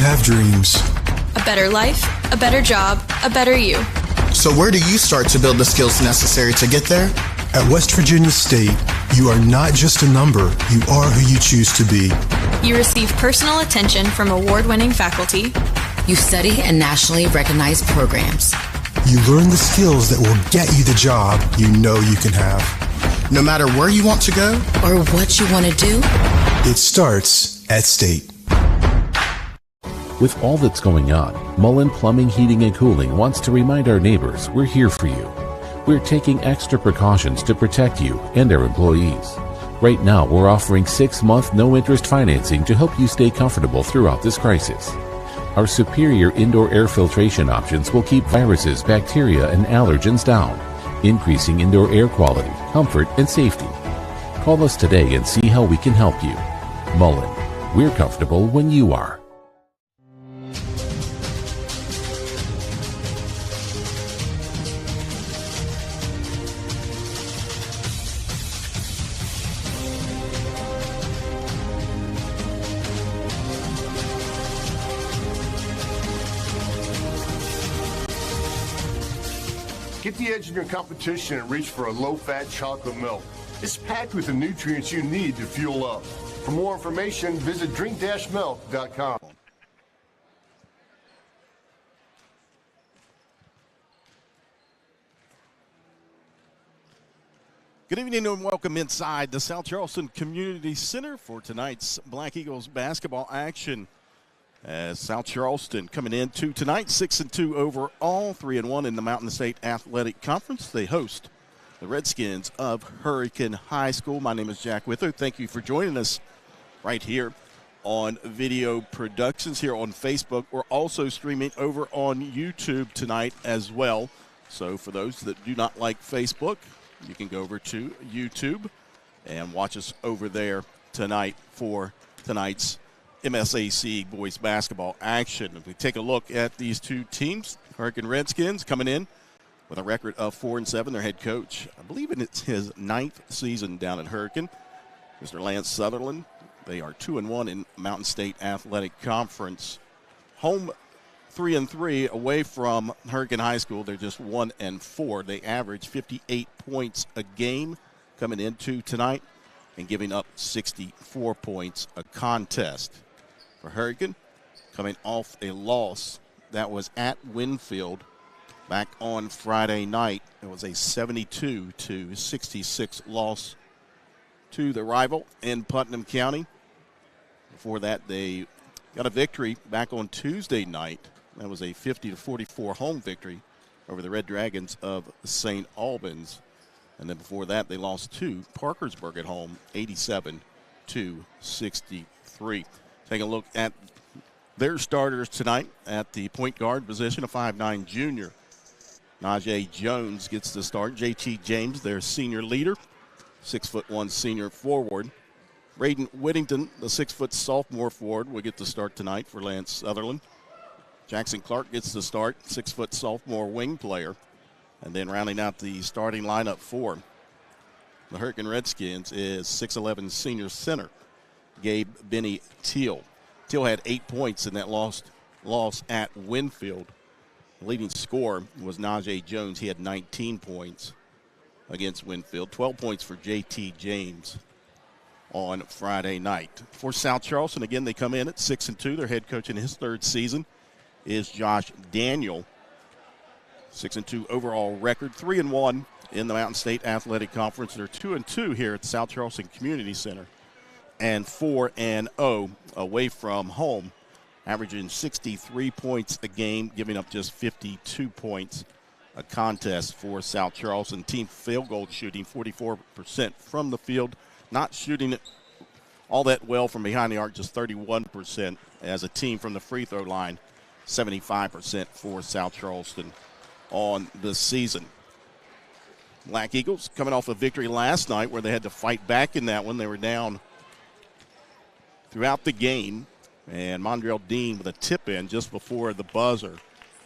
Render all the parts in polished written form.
have dreams. A better life, a better job, a better you. So where do you start to build the skills necessary to get there? At West Virginia State, you are not just a number, you are who you choose to be. You receive personal attention from award-winning faculty. You study in nationally recognized programs. You learn the skills that will get you the job you know you can have. No matter where you want to go or what you want to do, it starts at State. With all that's going on, Mullen Plumbing, Heating, and Cooling wants to remind our neighbors we're here for you. We're taking extra precautions to protect you and our employees. Right now, we're offering 6-month no-interest financing to help you stay comfortable throughout this crisis. Our superior indoor air filtration options will keep viruses, bacteria, and allergens down, increasing indoor air quality, comfort, and safety. Call us today and see how we can help you. Mullen, we're comfortable when you are. Get the edge in your competition and reach for a low-fat chocolate milk. It's packed with the nutrients you need to fuel up. For more information, visit drink-milk.com. Good evening and welcome inside the South Charleston Community Center for tonight's Black Eagles basketball action. As South Charleston coming into tonight, 6-2 overall, 3-1 in the Mountain State Athletic Conference. They host the Redskins of Hurricane High School. My name is Jack Wither. Thank you for joining us right here on Video Productions here on Facebook. We're also streaming over on YouTube tonight as well. So for those that do not like Facebook, you can go over to YouTube and watch us over there tonight for tonight's MSAC boys basketball action. If we take a look at these two teams, Hurricane Redskins coming in with a record of 4-7. Their head coach, I believe it's his 9th season down at Hurricane, Mr. Lance Sutherland. They are 2-1 in Mountain State Athletic Conference. Home 3-3, away from Hurricane High School, they're just 1-4. They average 58 points a game coming into tonight and giving up 64 points a contest. For Hurricane, coming off a loss that was at Winfield back on Friday night. It was a 72-66 loss to the rival in Putnam County. Before that, they got a victory back on Tuesday night. That was a 50-44 home victory over the Red Dragons of St. Albans. And then before that, they lost to Parkersburg at home, 87-63. Take a look at their starters tonight at the point guard position, a 5'9 junior. Najee Jones gets the start. JT James, their senior leader, 6'1" senior forward. Braden Whittington, the 6' sophomore forward, will get the start tonight for Lance Sutherland. Jackson Clark gets the start, 6' sophomore wing player. And then rounding out the starting lineup for the Hurricane Redskins is 6'11" senior center, Gabe Benny Teal. Teal had 8 points in that loss at Winfield. The leading scorer was Najee Jones. He had 19 points against Winfield. 12 points for J.T. James on Friday night. For South Charleston, again, they come in at 6-2. Their head coach in his 3rd season is Josh Daniel. 6-2 overall record, 3-1 in the Mountain State Athletic Conference. They're 2-2 here at the South Charleston Community Center, and 4-0 away from home, averaging 63 points a game, giving up just 52 points a contest for South Charleston. Team field goal shooting, 44% from the field, not shooting it all that well from behind the arc, just 31% as a team from the free throw line, 75% for South Charleston on the season. Black Eagles coming off a victory last night where they had to fight back in that one. They were down throughout the game, and Mondrell Dean with a tip-in just before the buzzer.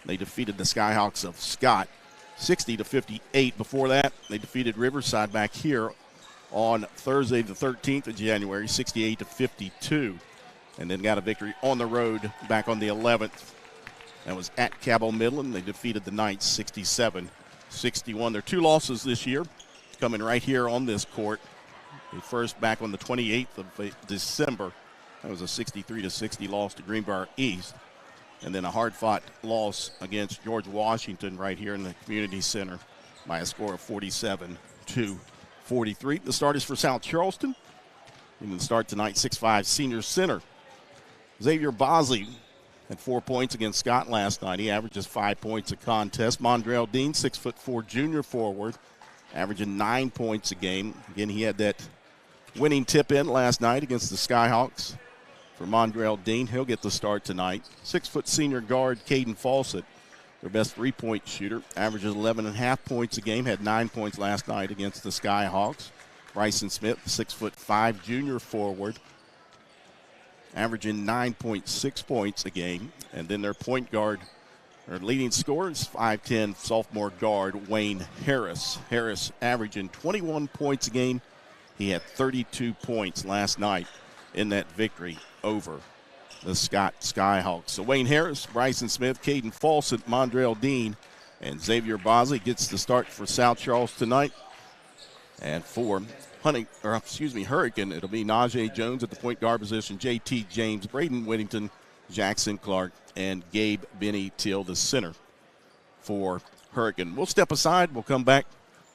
They defeated the Skyhawks of Scott 60-58. Before that, they defeated Riverside back here on Thursday the 13th of January, 68-52. and then got a victory on the road back on the 11th. That was at Cabell Midland. They defeated the Knights 67-61. Their 2 losses this year coming right here on this court. The first back on the 28th of December. That was a 63-60 loss to Greenbrier East. And then a hard-fought loss against George Washington right here in the community center by a score of 47-43. The start is for South Charleston. And the start tonight, 6'5" senior center Xavier Bosley had 4 points against Scott last night. He averages 5 points a contest. Mondrell Dean, 6'4" junior forward, averaging 9 points a game. Again, he had that winning tip in last night against the Skyhawks. For Mondrell Dean, he'll get the start tonight. 6' senior guard Caden Fawcett, their best 3-point shooter, averages 11.5 points a game, had 9 points last night against the Skyhawks. Bryson Smith, 6'5" junior forward, averaging 9.6 points a game. And then their point guard, their leading scorer is 5'10" sophomore guard Wayne Harris. Harris averaging 21 points a game. He had 32 points last night in that victory over the Scott Skyhawks. So Wayne Harris, Bryson Smith, Caden Fawcett, Mondrell Dean, and Xavier Bosley gets the start for South Charleston tonight. And for Hurricane, it'll be Najee Jones at the point guard position, J.T. James, Braden Whittington, Jackson Clark, and Gabe Benny Till, the center for Hurricane. We'll step aside. We'll come back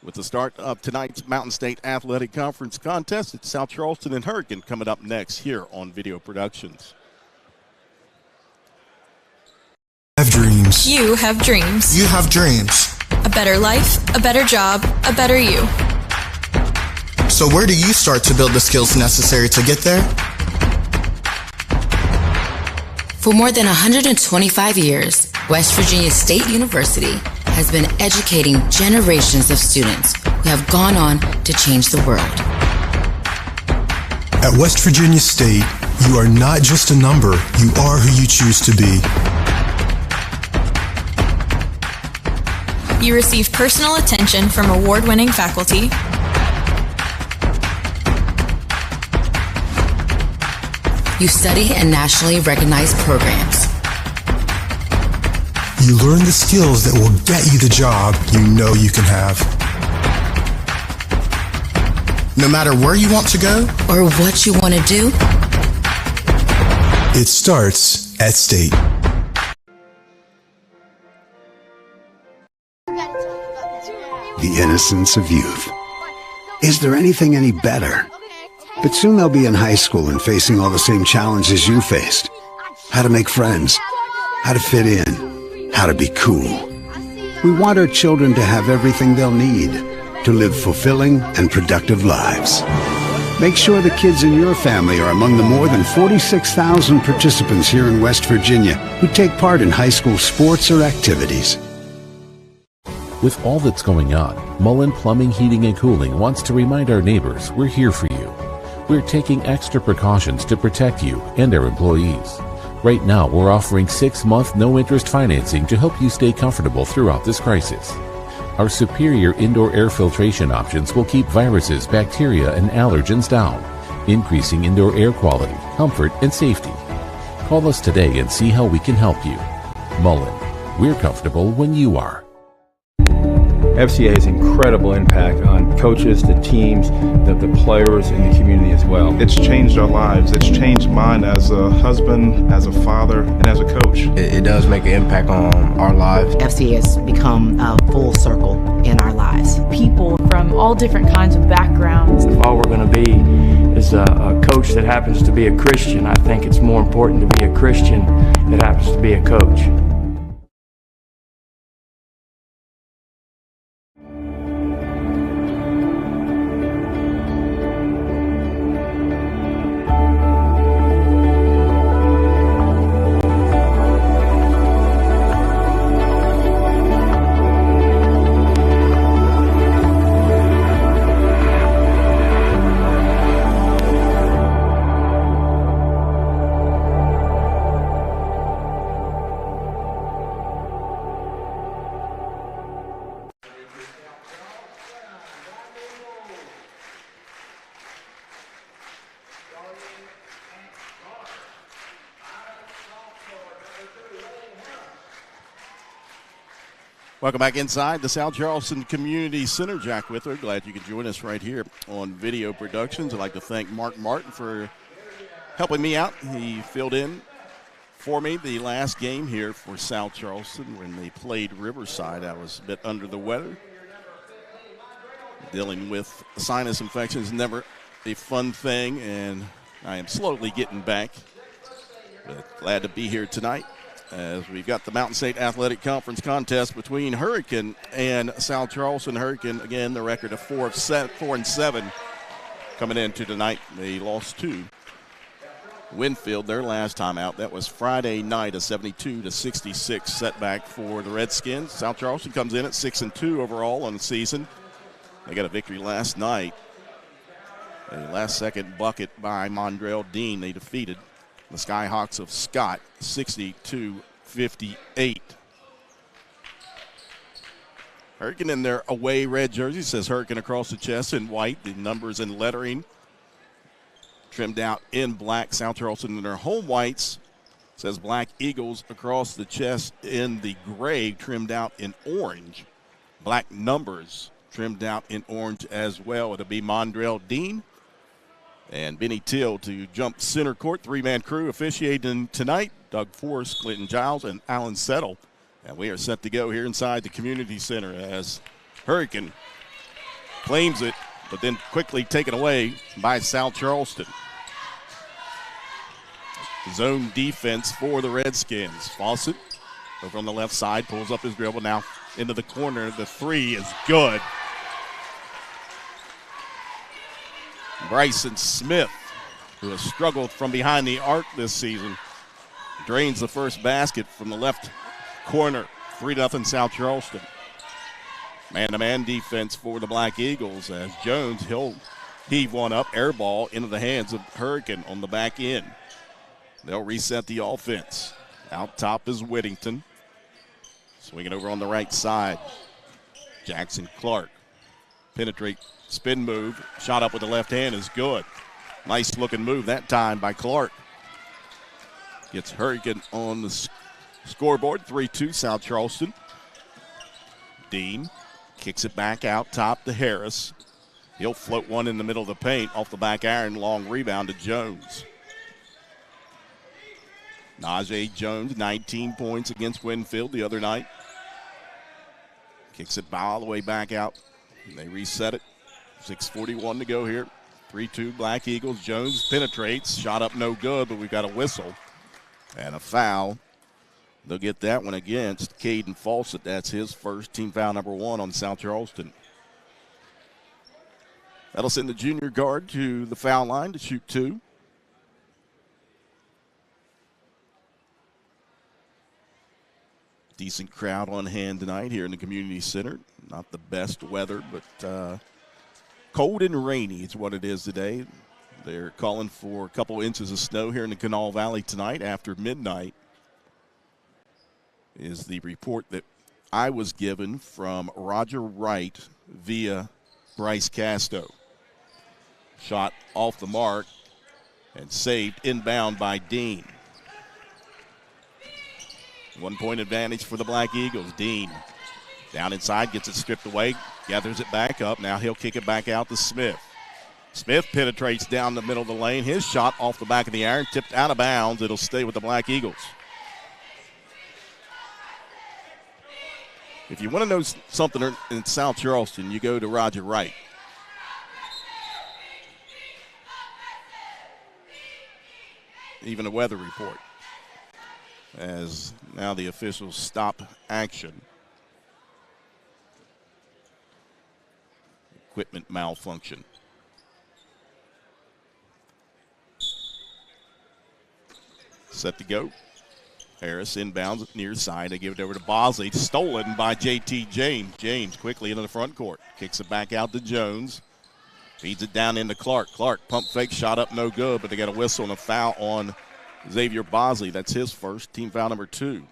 with the start of tonight's Mountain State Athletic Conference contest. It's South Charleston and Hurricane coming up next here on Video Productions. Have dreams. You have dreams. You have dreams. A better life, a better job, a better you. So where do you start to build the skills necessary to get there? For more than 125 years, West Virginia State University has been educating generations of students who have gone on to change the world. At West Virginia State, you are not just a number, you are who you choose to be. You receive personal attention from award-winning faculty. You study in nationally recognized programs. You learn the skills that will get you the job you know you can have. No matter where you want to go or what you want to do, it starts at State. The innocence of youth. Is there anything any better? But soon they'll be in high school and facing all the same challenges you faced. How to make friends, how to fit in, how to be cool. We want our children to have everything they'll need to live fulfilling and productive lives. Make sure the kids in your family are among the more than 46,000 participants here in West Virginia who take part in high school sports or activities. With all that's going on, Mullen Plumbing, Heating, and Cooling wants to remind our neighbors we're here for you. We're taking extra precautions to protect you and our employees. Right now, we're offering 6-month no-interest financing to help you stay comfortable throughout this crisis. Our superior indoor air filtration options will keep viruses, bacteria, and allergens down, increasing indoor air quality, comfort, and safety. Call us today and see how we can help you. Mullen, we're comfortable when you are. FCA has incredible impact on coaches, the teams, the players, and the community as well. It's changed our lives. It's changed mine as a husband, as a father, and as a coach. It does make an impact on our lives. FCA has become a full circle in our lives. People from all different kinds of backgrounds. If all we're going to be is a coach that happens to be a Christian, I think it's more important to be a Christian that happens to be a coach. Welcome back inside the South Charleston Community Center. Jack Withler, glad you could join us right here on Video Productions. I'd like to thank Mark Martin for helping me out. He filled in for me the last game here for South Charleston when they played Riverside. I was a bit under the weather. Dealing with sinus infection is never a fun thing, and I am slowly getting back. But glad to be here tonight as we've got the Mountain State Athletic Conference contest between Hurricane and South Charleston. Hurricane, again, the record of 4-7 coming into tonight. They lost to Winfield their last time out. That was Friday night, a 72-66 setback for the Redskins. South Charleston comes in at 6-2 overall on the season. They got a victory last night. A last-second bucket by Mondrell Dean. They defeated the Skyhawks of Scott, 60-58. Hurricane in their away red jersey says Hurricane across the chest in white. The numbers and lettering trimmed out in black. South Charleston in their home whites says Black Eagles across the chest in the gray, trimmed out in orange. Black numbers trimmed out in orange as well. It'll be Mondrell Dean and Benny Till to jump center court. Three-man crew officiating tonight. Doug Forrest, Clinton Giles, and Alan Settle. And we are set to go here inside the community center as Hurricane claims it, but then quickly taken away by South Charleston. Zone defense for the Redskins. Fawcett over on the left side pulls up his dribble now into the corner. The three is good. Bryson Smith, who has struggled from behind the arc this season, drains the first basket from the left corner. 3-0 South Charleston. Man-to-man defense for the Black Eagles as Jones, he'll heave one up, air ball into the hands of Hurricane on the back end. They'll reset the offense. Out top is Whittington. Swinging over on the right side. Jackson Clark. Penetrate, spin move. Shot up with the left hand is good. Nice looking move that time by Clark. Gets Hurricane on the scoreboard. 3-2 South Charleston. Dean kicks it back out top to Harris. He'll float one in the middle of the paint off the back iron. Long rebound to Jones. Najee Jones, 19 points against Winfield the other night. Kicks it all the way back out. They reset it. 6:41 to go here. 3-2 Black Eagles. Jones penetrates. Shot up no good, but we've got a whistle and a foul. They'll get that one against Caden Fawcett. That's his first, team foul number 1 on South Charleston. That'll send the junior guard to the foul line to shoot 2. Decent crowd on hand tonight here in the community center. Not the best weather, but cold and rainy is what it is today. They're calling for a couple inches of snow here in the Kanawha Valley tonight after midnight, is the report that I was given from Roger Wright via Bryce Casto. Shot off the mark and saved inbound by Dean. 1 point advantage for the Black Eagles. Dean down inside, gets it stripped away, gathers it back up. Now he'll kick it back out to Smith. Smith penetrates down the middle of the lane. His shot off the back of the iron, tipped out of bounds. It'll stay with the Black Eagles. If you want to know something in South Charleston, you go to Roger Wright. Even a weather report. As now the officials stop action. Equipment malfunction. Set to go. Harris inbounds near side. They give it over to Bosley. Stolen by J.T. James. James quickly into the front court. Kicks it back out to Jones. Feeds it down into Clark. Clark pump fake, shot up no good, but they got a whistle and a foul on Xavier Bosley. That's his first, team foul number 2.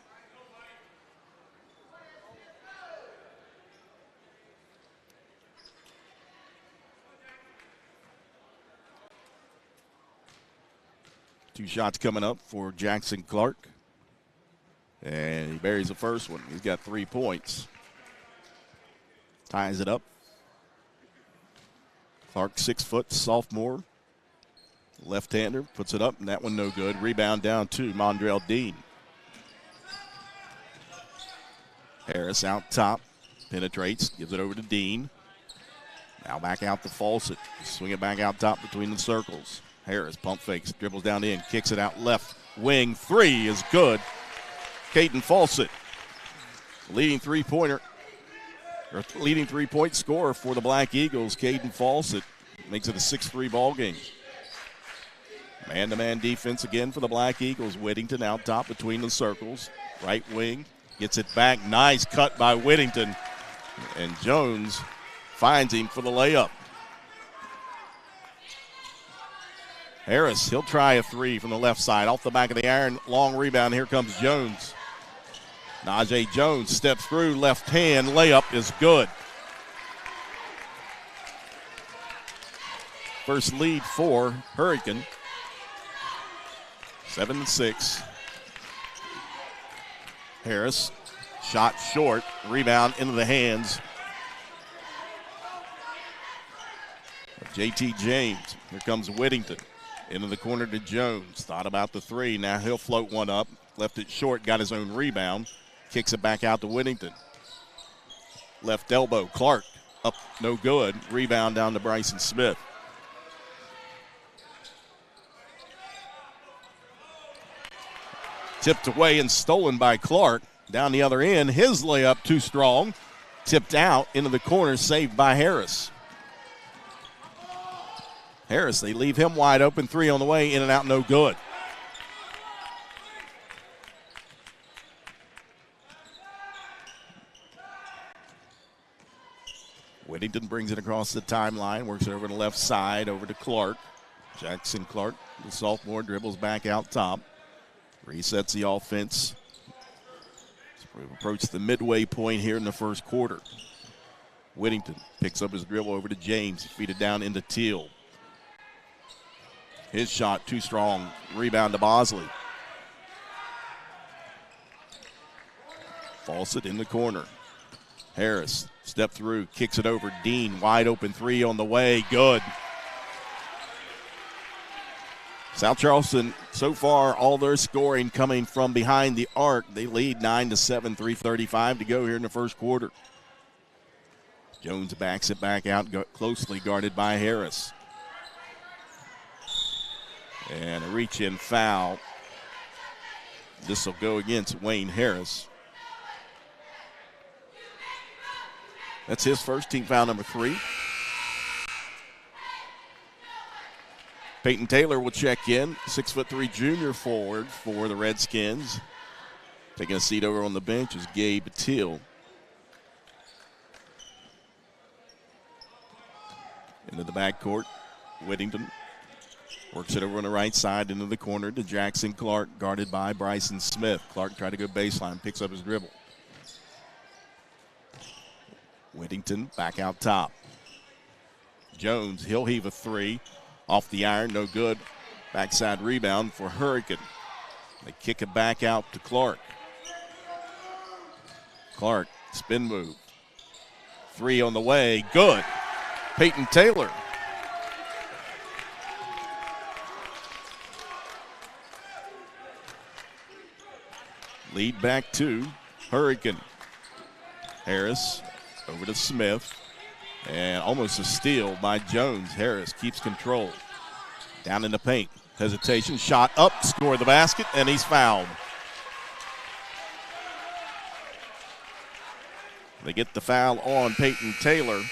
Two shots coming up for Jackson Clark. And he buries the first one. He's got 3 points. ties it up. Clark, 6 foot, sophomore. Left-hander, puts it up, and that one no good. Rebound down to Mondrell Dean. Harris out top, penetrates, gives it over to Dean. Now back out to Fawcett. Swing it back out top between the circles. Harris pump fakes, dribbles down in, kicks it out left wing. 3 is good. Caden Fawcett, leading three-point scorer for the Black Eagles. Caden Fawcett makes it a 6-3 ball game. Man-to-man defense again for the Black Eagles. Whittington out top between the circles. Right wing, gets it back. Nice cut by Whittington. And Jones finds him for the layup. Harris, he'll try a 3 from the left side. Off the back of the iron, long rebound. Here comes Jones. Najee Jones steps through, left hand, layup is good. First lead for Hurricane. 7-6. Harris, shot short, rebound into the hands of JT James. Here comes Whittington. Into the corner to Jones. Thought about the 3. Now he'll float one up. Left it short, got his own rebound. Kicks it back out to Whittington. Left elbow, Clark up, no good. Rebound down to Bryson Smith. Tipped away and stolen by Clark. Down the other end, his layup too strong. Tipped out into the corner, saved by Harris. Harris, they leave him wide open. 3 on the way, in and out, no good. Whittington brings it across the timeline, works it over to the left side, over to Clark. Jackson Clark, the sophomore, dribbles back out top. Resets the offense. We've approached the midway point here in the first quarter. Whittington picks up his dribble over to James, feed it down into Teal. His shot too strong. Rebound to Bosley. Fawcett in the corner. Harris, step through, kicks it over. Dean, wide open 3 on the way. Good. South Charleston, so far, all their scoring coming from behind the arc. They lead 9-7, 3:35 to go here in the first quarter. Jones backs it back out, closely guarded by Harris. And a reach-in foul. This will go against Wayne Harris. That's his first, team foul number 3. Peyton Taylor will check in, 6'3" junior forward for the Redskins. Taking a seat over on the bench is Gabe Teal. Into the backcourt, Whittington works it over on the right side into the corner to Jackson Clark, guarded by Bryson Smith. Clark tried to go baseline, picks up his dribble. Whittington back out top. Jones, he'll heave a 3. Off the iron, no good. Backside rebound for Hurricane. They kick it back out to Clark. Clark, spin move. 3 on the way, good. Peyton Taylor. Lead back to Hurricane. Harris over to Smith. And almost a steal by Jones. Harris keeps control. Down in the paint. Hesitation, shot up, score the basket, and he's fouled. They get the foul on Peyton Taylor.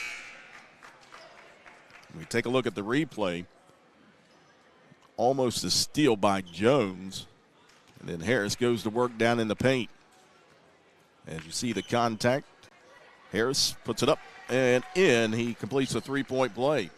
We take a look at the replay. Almost a steal by Jones. And then Harris goes to work down in the paint. As you see the contact, Harris puts it up and in. He completes a 3-point play.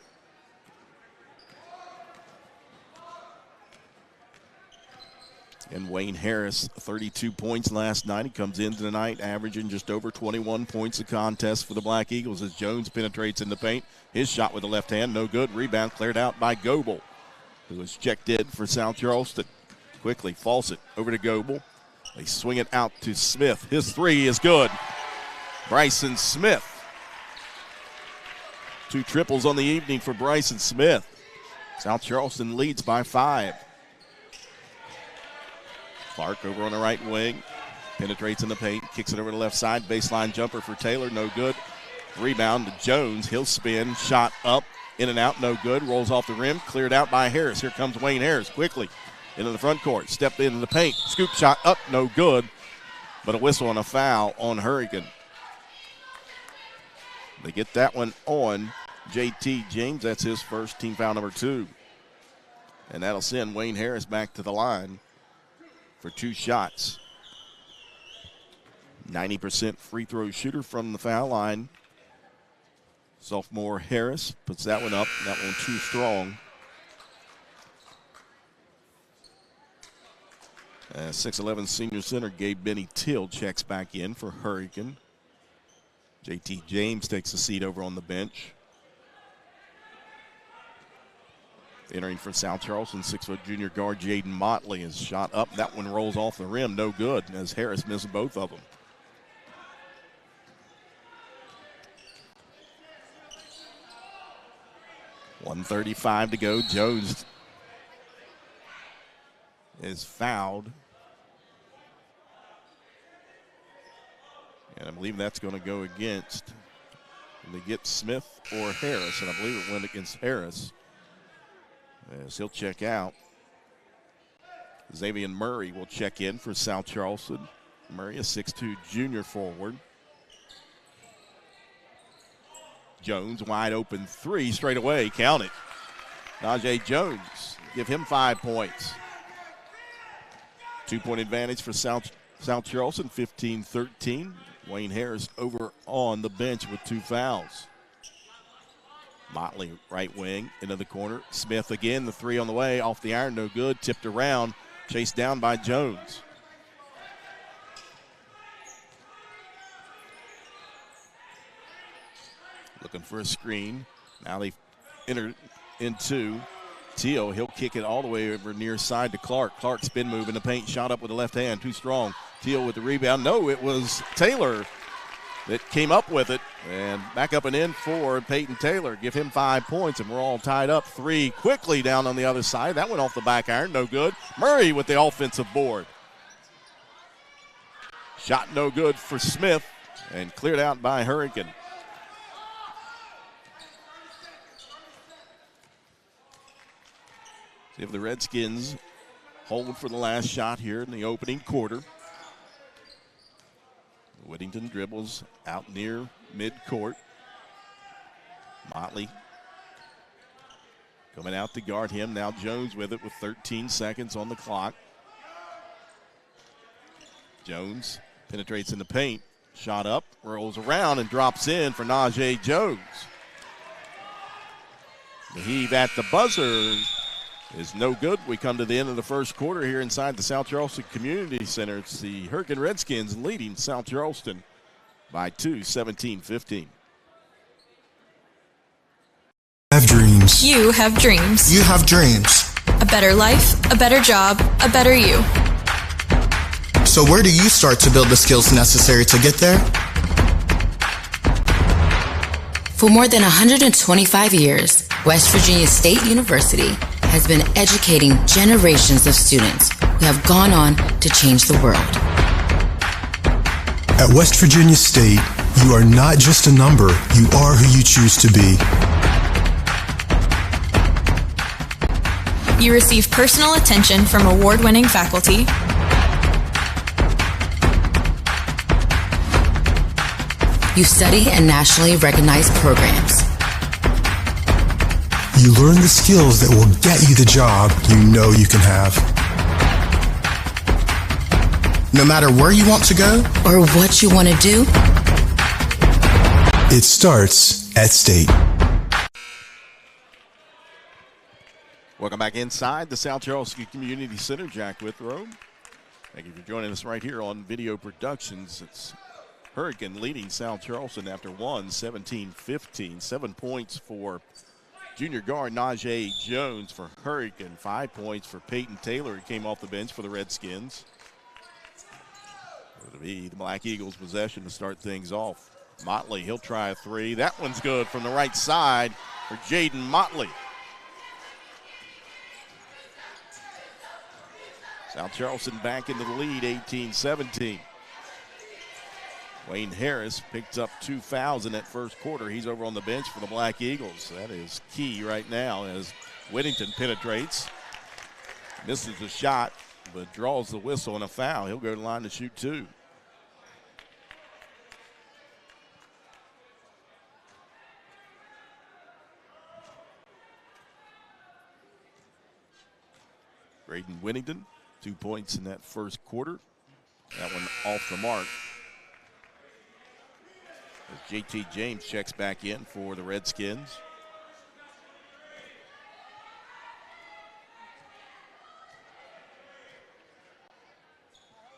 And Wayne Harris, 32 points last night. He comes into the night averaging just over 21 points a contest for the Black Eagles as Jones penetrates in the paint. His shot with the left hand, no good. Rebound cleared out by Goebel, who was checked in for South Charleston. Quickly, Fawcett over to Goebel. They swing it out to Smith. His 3 is good. Bryson Smith 2 triples on the evening for Bryson Smith. South Charleston leads by 5. Clark over on the right wing. Penetrates in the paint. Kicks it over to the left side. Baseline jumper for Taylor. No good. Rebound to Jones. He'll spin. Shot up. In and out. No good. Rolls off the rim. Cleared out by Harris. Here comes Wayne Harris quickly into the front court. Stepped into the paint. Scoop shot up. No good. But a whistle and a foul on Hurricane. They get that one on JT James. That's his first, team foul number 2. And that'll send Wayne Harris back to the line for 2 shots. 90% free throw shooter from the foul line. Sophomore Harris puts that one up. That one too strong. 6'11" senior center Gabe Benny Till checks back in for Hurricane. JT James takes a seat over on the bench. Entering for South Charleston, 6-foot junior guard Jaden Motley is shot up. That one rolls off the rim, no good, as Harris misses both of them. .135 to go. Jones is fouled. And I believe that's going to go against. They get Smith or Harris, and I believe it went against Harris. As he'll check out. Xavier Murray will check in for South Charleston. Murray, a 6'2" junior forward. Jones, wide open 3 straight away. Count it. Najee Jones, give him 5 points. 2-point advantage for South Charleston, 15-13. Wayne Harris over on the bench with 2 fouls. Motley, right wing, into the corner. Smith again, the 3 on the way. Off the iron, no good. Tipped around, chased down by Jones. Looking for a screen. Now they enter into Teal. He'll kick it all the way over near side to Clark. Clark spin move in the paint. Shot up with the left hand. Too strong. Teal with the rebound. No, it was Taylor that came up with it. And back up and in for Peyton Taylor. Give him 5 points, and we're all tied up. 3 quickly down on the other side. That went off the back iron. No good. Murray with the offensive board. Shot no good for Smith and cleared out by Hurricane. See if the Redskins hold for the last shot here in the opening quarter. Whittington dribbles out near midcourt. Motley coming out to guard him. Now Jones with it with 13 seconds on the clock. Jones penetrates in the paint. Shot up, rolls around, and drops in for Najee Jones. The heave at the buzzer is no good. We come to the end of the first quarter here inside the South Charleston Community Center. It's the Hurricane Redskins leading South Charleston by 2, 17-15. Have dreams. You have dreams. You have dreams. A better life, a better job, a better you. So where do you start to build the skills necessary to get there? For more than 125 years, West Virginia State University has been educating generations of students who have gone on to change the world. At West Virginia State, you are not just a number, you are who you choose to be. You receive personal attention from award-winning faculty. You study in nationally recognized programs. You learn the skills that will get you the job you know you can have. No matter where you want to go or what you want to do, it starts at State. Welcome back inside the South Charleston Community Center. Jack Withrow. Thank you for joining us right here on Video Productions. It's Hurricane leading South Charleston after 17-15. 7 points for junior guard Najee Jones for Hurricane. 5 points for Peyton Taylor, who came off the bench for the Redskins. It'll be the Black Eagles' possession to start things off. Motley, he'll try a three. That one's good from the right side for Jaden Motley. South Charleston back into the lead, 18-17. Wayne Harris picked up 2 fouls in that first quarter. He's over on the bench for the Black Eagles. That is key right now as Whittington penetrates. Misses the shot, but draws the whistle and a foul. He'll go to the line to shoot 2. Braden Whittington, 2 points in that first quarter. That one off the mark. As JT James checks back in for the Redskins.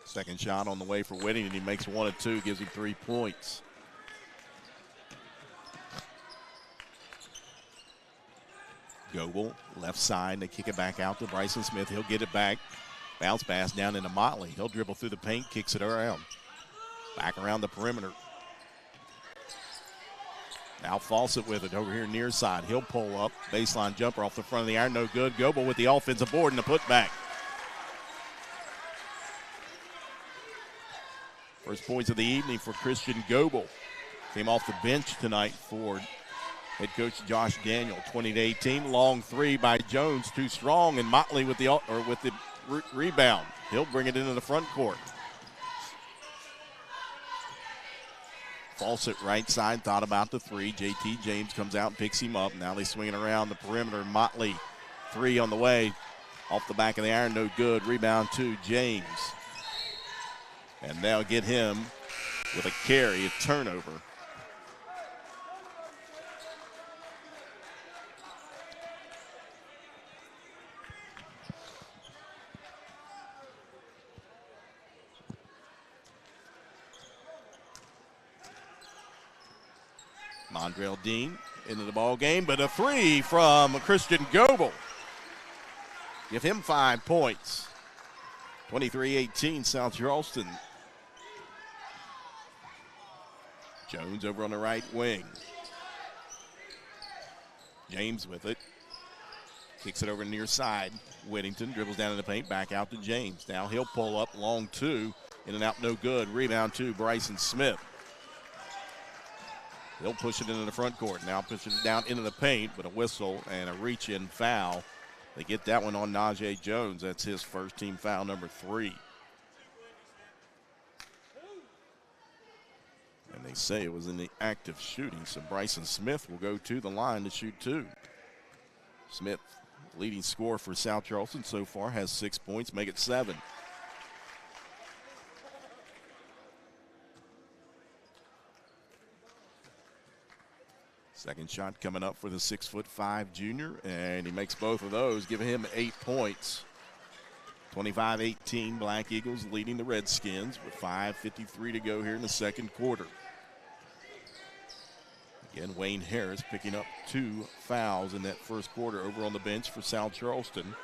Second shot on the way for Whittington. He makes 1 of 2, gives him 3 points. Goebel, left side. They kick it back out to Bryson Smith. He'll get it back. Bounce pass down into Motley. He'll dribble through the paint, kicks it around. Back around the perimeter. Now Fawcett with it over here near side. He'll pull up. Baseline jumper off the front of the iron. No good. Goebel with the offensive board and the putback. First points of the evening for Christian Goebel. Came off the bench tonight for head coach Josh Daniel. 20-18. Long three by Jones. Too strong. And Motley with the rebound. He'll bring it into the front court. Fawcett right side, thought about the three. JT James comes out and picks him up. Now they swing it around the perimeter. Motley, 3 on the way. Off the back of the iron, no good. Rebound to James. And they'll get him with a carry, a turnover. Mondrell Dean into the ball game, but a 3 from Christian Goebel. Give him 5 points. 23-18 South Charleston. Jones over on the right wing. James with it. Kicks it over near side. Whittington dribbles down in the paint, back out to James. Now he'll pull up, long 2, in and out, no good. Rebound to Bryson Smith. He'll push it into the front court. Now pushing it down into the paint, but a whistle and a reach-in foul. They get that one on Najee Jones. That's his first team foul, number 3. And they say it was in the act of shooting, so Bryson Smith will go to the line to shoot 2. Smith, leading scorer for South Charleston so far, has 6 points, make it 7. Second shot coming up for the 6'5" junior, and he makes both of those, giving him 8 points. 25-18, Black Eagles leading the Redskins with 5:53 to go here in the second quarter. Again, Wayne Harris picking up 2 fouls in that first quarter over on the bench for South Charleston,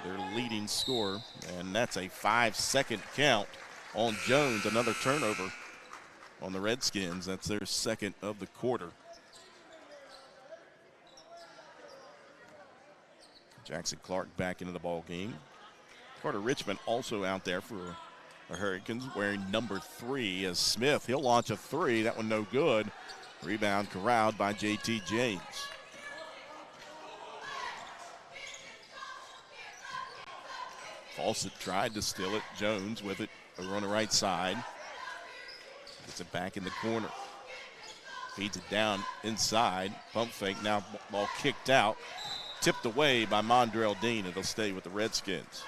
their leading scorer, and that's a 5-second count on Jones. Another turnover on the Redskins. That's their second of the quarter. Jackson Clark back into the ball game. Carter Richmond also out there for the Hurricanes, wearing number 3 as Smith. He'll launch a 3. That one no good. Rebound corralled by JT James. Fawcett tried to steal it. Jones with it over on the right side. Gets it back in the corner. Feeds it down inside. Pump fake, now ball kicked out. Tipped away by Mondrell Dean. It'll stay with the Redskins.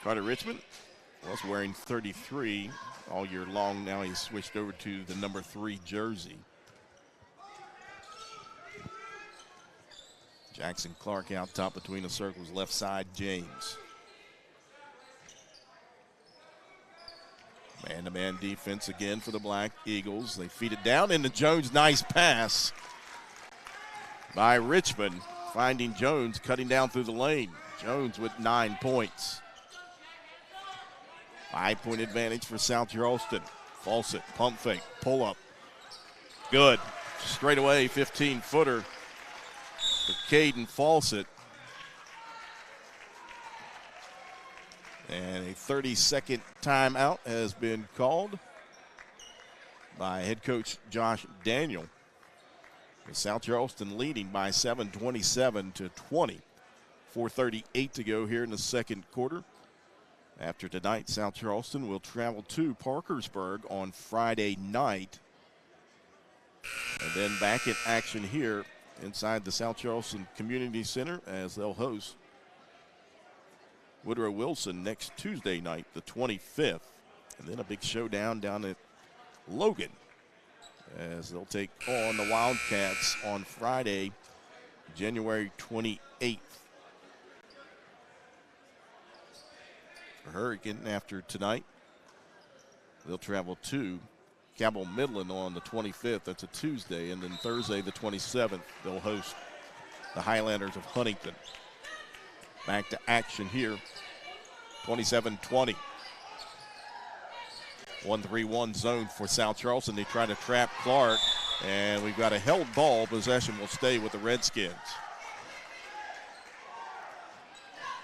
Carter Richmond was wearing 33 all year long. Now he's switched over to the number 3 jersey. Jackson Clark out top between the circles, left side James. Man-to-man defense again for the Black Eagles. They feed it down into Jones. Nice pass by Richmond, finding Jones, cutting down through the lane. Jones with 9 points. 5-point advantage for South Charleston. Fawcett, pump fake, pull up. Good. Straight away, 15-footer for Caden Fawcett. And a 30-second timeout has been called by head coach Josh Daniel. With South Charleston leading by 7, 27-20. 4:38 to go here in the second quarter. After tonight, South Charleston will travel to Parkersburg on Friday night. And then back in action here inside the South Charleston Community Center as they'll host Woodrow Wilson next Tuesday night, the 25th. And then a big showdown down at Logan as they'll take on the Wildcats on Friday, January 28th. For Hurricane, after tonight, they'll travel to Cabell Midland on the 25th. That's a Tuesday. And then Thursday, the 27th, they'll host the Highlanders of Huntington. Back to action here, 27-20. 1-3-1 zone for South Charleston. They try to trap Clark, and we've got a held ball. Possession will stay with the Redskins.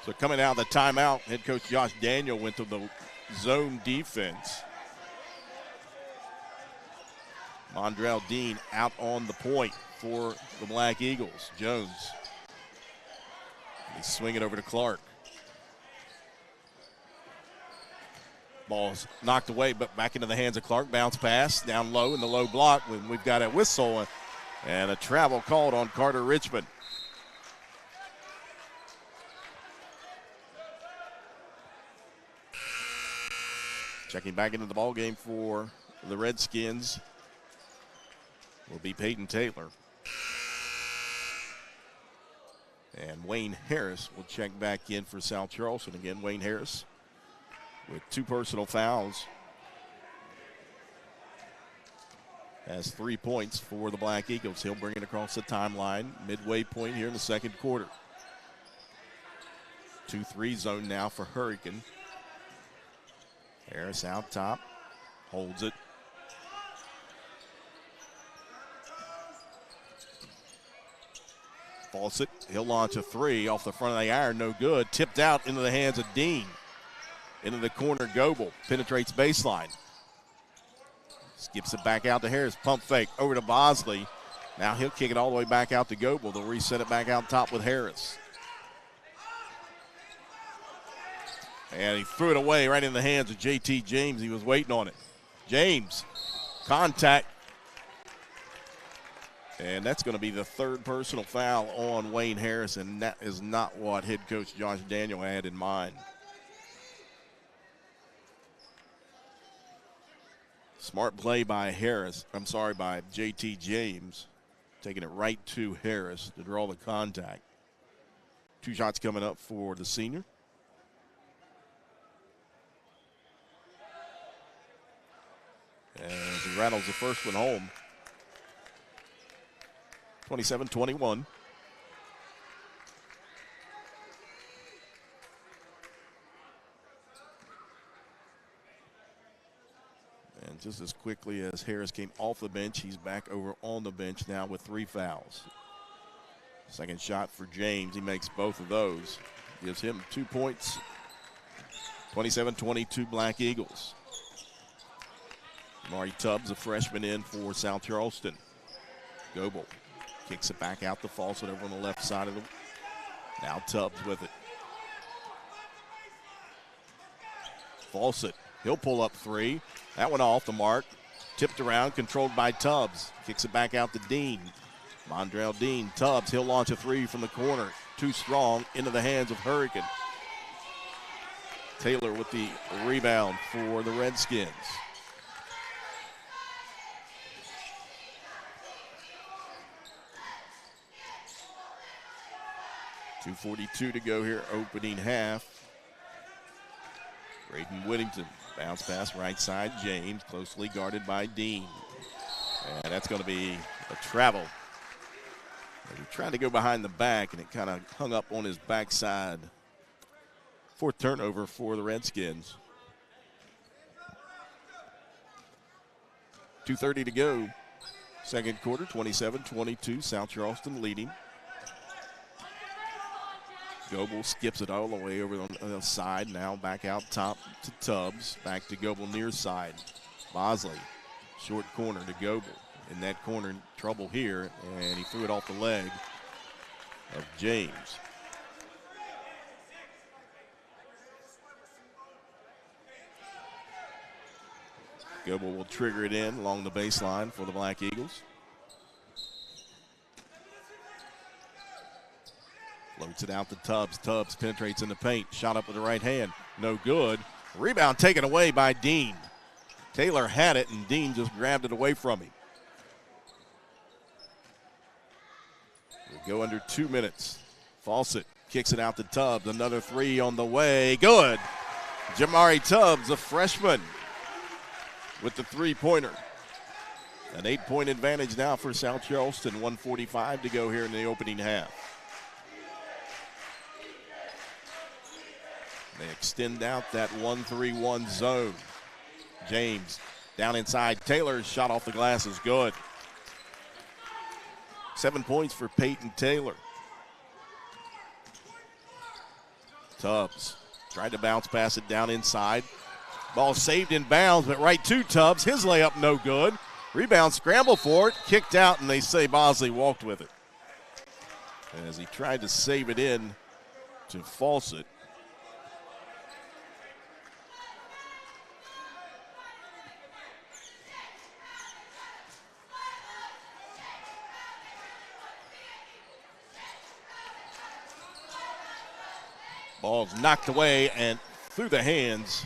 So coming out of the timeout, head coach Josh Daniel went to the zone defense. Mondrell Dean out on the point for the Black Eagles. Jones. They swing it over to Clark. Ball's knocked away, but back into the hands of Clark. Bounce pass down low in the low block when we've got a whistle and a travel called on Carter Richmond. Checking back into the ball game for the Redskins will be Peyton Taylor. And Wayne Harris will check back in for South Charleston. Again, Wayne Harris with 2 personal fouls. Has 3 points for the Black Eagles. He'll bring it across the timeline. Midway point here in the second quarter. 2-3 zone now for Hurricane. Harris out top. Holds it. Fawcett, he'll launch a 3 off the front of the iron, no good. Tipped out into the hands of Dean. Into the corner, Goebel penetrates baseline. Skips it back out to Harris, pump fake over to Bosley. Now he'll kick it all the way back out to Goebel. They'll reset it back out top with Harris. And he threw it away right in the hands of J.T. James. He was waiting on it. James, contact. And that's going to be the 3rd personal foul on Wayne Harris, and that is not what head coach Josh Daniel had in mind. Smart play by by J.T. James. Taking it right to Harris to draw the contact. 2 shots coming up for the senior. And he rattles the first one home. 27-21. And just as quickly as Harris came off the bench, he's back over on the bench now with 3 fouls. Second shot for James. He makes both of those. Gives him 2 points. 27-22 Black Eagles. Mari Tubbs, a freshman, in for South Charleston. Goebel kicks it back out to Fawcett over on the left side of the. Now Tubbs with it. Fawcett, he'll pull up 3. That one off the mark. Tipped around, controlled by Tubbs. Kicks it back out to Dean. Mondrell Dean, Tubbs, he'll launch a 3 from the corner. Too strong, into the hands of Hurricane. Taylor with the rebound for the Redskins. .242 to go here, opening half. Braden Whittington, bounce pass right side, James, closely guarded by Dean. And that's going to be a travel. He tried to go behind the back, and it kind of hung up on his backside. 4th turnover for the Redskins. 2:30 to go. Second quarter, 27-22. South Charleston leading. Goebel skips it all the way over on the side. Now back out top to Tubbs. Back to Goebel near side. Bosley, short corner to Goebel. In that corner, trouble here, and he threw it off the leg of James. Goebel will trigger it in along the baseline for the Black Eagles. Floats it out to Tubbs. Tubbs penetrates in the paint. Shot up with the right hand. No good. Rebound taken away by Dean. Taylor had it, and Dean just grabbed it away from him. We go under 2 minutes. Fawcett kicks it out to Tubbs. Another three on the way. Good. Jamari Tubbs, a freshman, with the three-pointer. An 8-point advantage now for South Charleston. 1:45 to go here in the opening half. They extend out that 1-3-1 zone. James down inside. Taylor's shot off the glass is good. 7 points for Peyton Taylor. Tubbs tried to bounce pass it down inside. Ball saved in bounds, but right to Tubbs. His layup no good. Rebound, scramble for it, kicked out, and they say Bosley walked with it. As he tried to save it in to Fawcett. Ball's knocked away and through the hands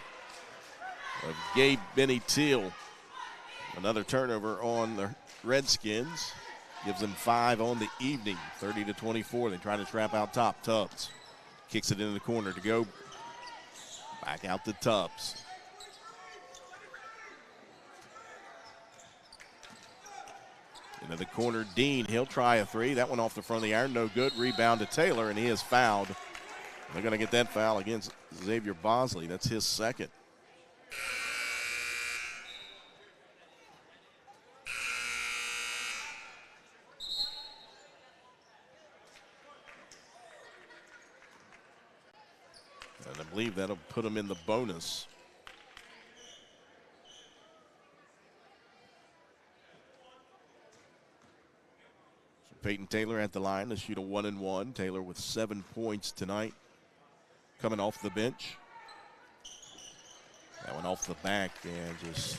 of Gabe Benny Teal. Another turnover on the Redskins. Gives them 5 on the evening, 30-24. They try to trap out top. Tubbs kicks it into the corner to go. Back out to Tubbs. Into the corner, Dean. He'll try a three. That one off the front of the iron. No good. Rebound to Taylor, and he is fouled. They're going to get that foul against Xavier Bosley. That's his second. And I believe that'll put him in the bonus. So Peyton Taylor at the line to shoot a 1-and-1. Taylor with 7 points tonight. Coming off the bench. That one off the back and just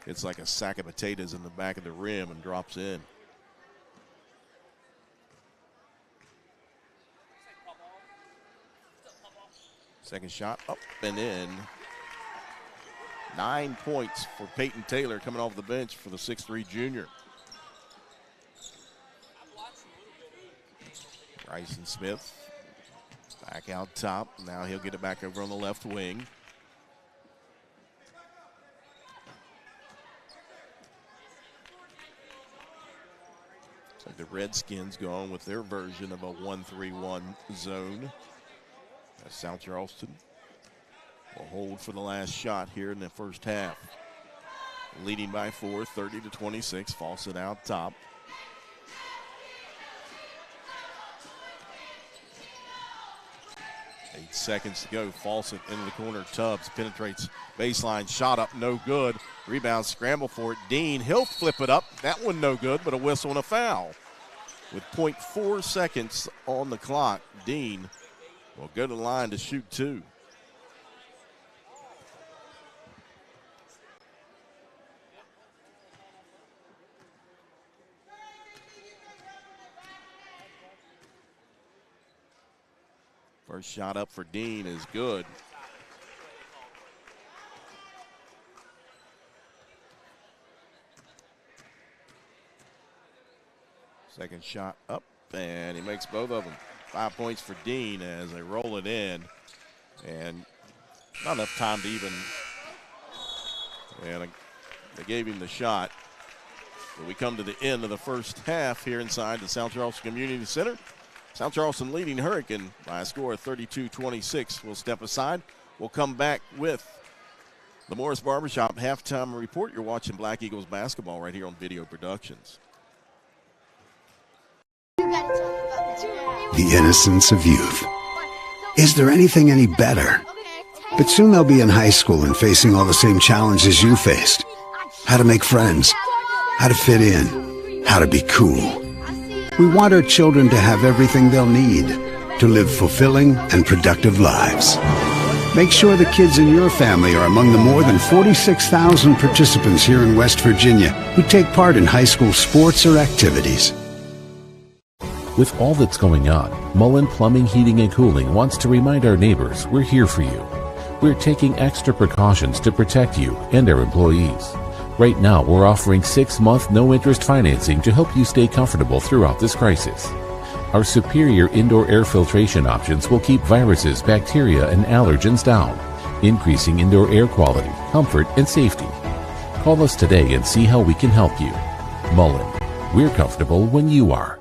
hits like a sack of potatoes in the back of the rim and drops in. Second shot up and in. 9 points for Peyton Taylor coming off the bench for the 6'3" junior. Bryson Smith back out top. Now he'll get it back over on the left wing. So the Redskins going with their version of a 1-3-1 zone. As South Charleston will hold for the last shot here in the first half. Leading by 4, 30-26. Fawcett out top. 8 seconds to go. Fawcett into the corner. Tubbs penetrates baseline. Shot up, no good. Rebound, scramble for it. Dean, he'll flip it up. That one no good, but a whistle and a foul. With 0.4 seconds on the clock, Dean will go to the line to shoot 2. First shot up for Dean is good. Second shot up, and he makes both of them. 5 points for Dean as they roll it in. And not enough time to even, and they gave him the shot. But we come to the end of the first half here inside the South Charleston Community Center. South Charleston leading Hurricane by a score of 32-26. We'll step aside. We'll come back with The Morris Barbershop halftime report. You're watching Black Eagles basketball right here on Video Productions. The innocence of youth. Is there anything any better? But soon they'll be in high school and facing all the same challenges you faced. How to make friends, how to fit in, how to be cool. We want our children to have everything they'll need to live fulfilling and productive lives. Make sure the kids in your family are among the more than 46,000 participants here in West Virginia who take part in high school sports or activities. With all that's going on, Mullen Plumbing, Heating, and Cooling wants to remind our neighbors we're here for you. We're taking extra precautions to protect you and our employees. Right now, we're offering 6-month no-interest financing to help you stay comfortable throughout this crisis. Our superior indoor air filtration options will keep viruses, bacteria, and allergens down, increasing indoor air quality, comfort, and safety. Call us today and see how we can help you. Mullen, we're comfortable when you are.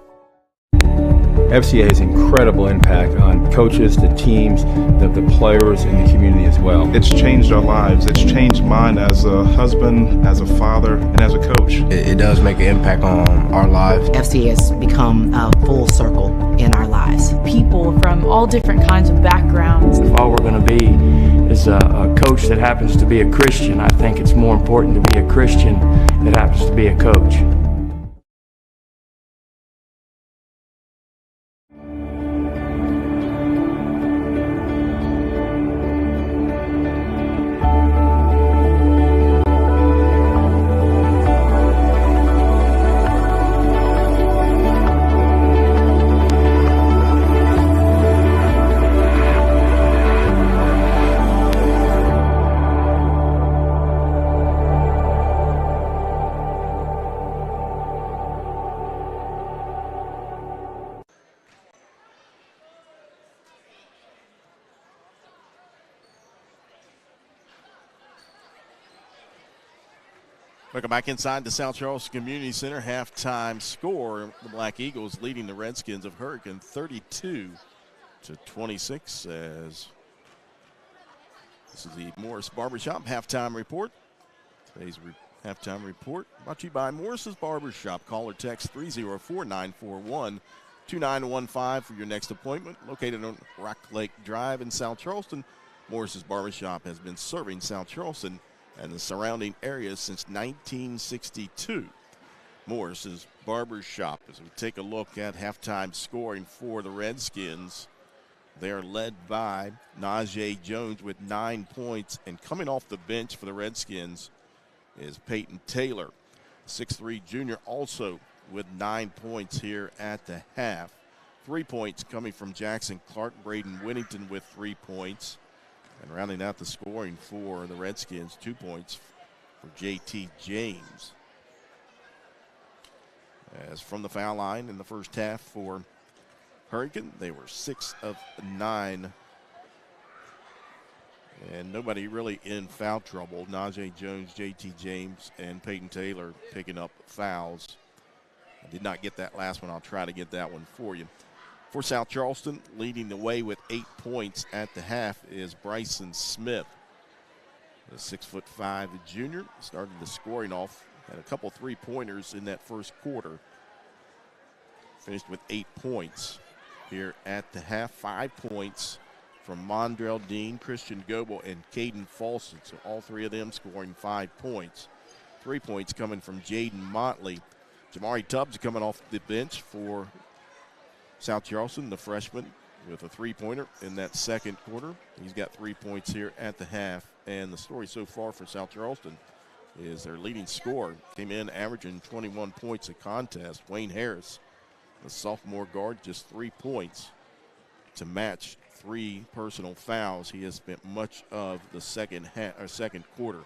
FCA has incredible impact on coaches, the teams, the players, and the community as well. It's changed our lives. It's changed mine as a husband, as a father, and as a coach. It does make an impact on our lives. FCA has become a full circle in our lives. People from all different kinds of backgrounds. If all we're going to be is a coach that happens to be a Christian, I think it's more important to be a Christian that happens to be a coach. Welcome back inside the South Charleston Community Center. Halftime score, the Black Eagles leading the Redskins of Hurricane 32-26 as this is the Morris Barbershop halftime report. Today's halftime report brought to you by Morris's Barbershop. Call or text 304-941-2915 for your next appointment. Located on Rock Lake Drive in South Charleston, Morris's Barbershop has been serving South Charleston and the surrounding areas since 1962. Morris's Barbershop. As we take a look at halftime scoring for the Redskins, they're led by Najee Jones with 9 points, and coming off the bench for the Redskins is Peyton Taylor, 6'3" junior, also with 9 points here at the half. 3 points coming from Jackson Clark, Braden Whittington with 3 points. And rounding out the scoring for the Redskins, 2 points for J.T. James. As from the foul line in the first half for Hurricane, they were 6 of 9. And nobody really in foul trouble. Najee Jones, J.T. James, and Peyton Taylor picking up fouls. I did not get that last one. I'll try to get that one for you. For South Charleston, leading the way with 8 points at the half is Bryson Smith. The 6'5" junior started the scoring off, had a couple 3-pointers in that first quarter. Finished with 8 points here at the half. 5 points from Mondrell Dean, Christian Goebel, and Caden Falston. So all 3 of them scoring 5 points. 3 points coming from Jaden Motley. Jamari Tubbs coming off the bench for South Charleston, the freshman, with a 3-pointer in that second quarter. He's got 3 points here at the half. And the story so far for South Charleston is their leading scorer came in averaging 21 points a contest. Wayne Harris, the sophomore guard, just 3 points to match 3 personal fouls. He has spent much of the second quarter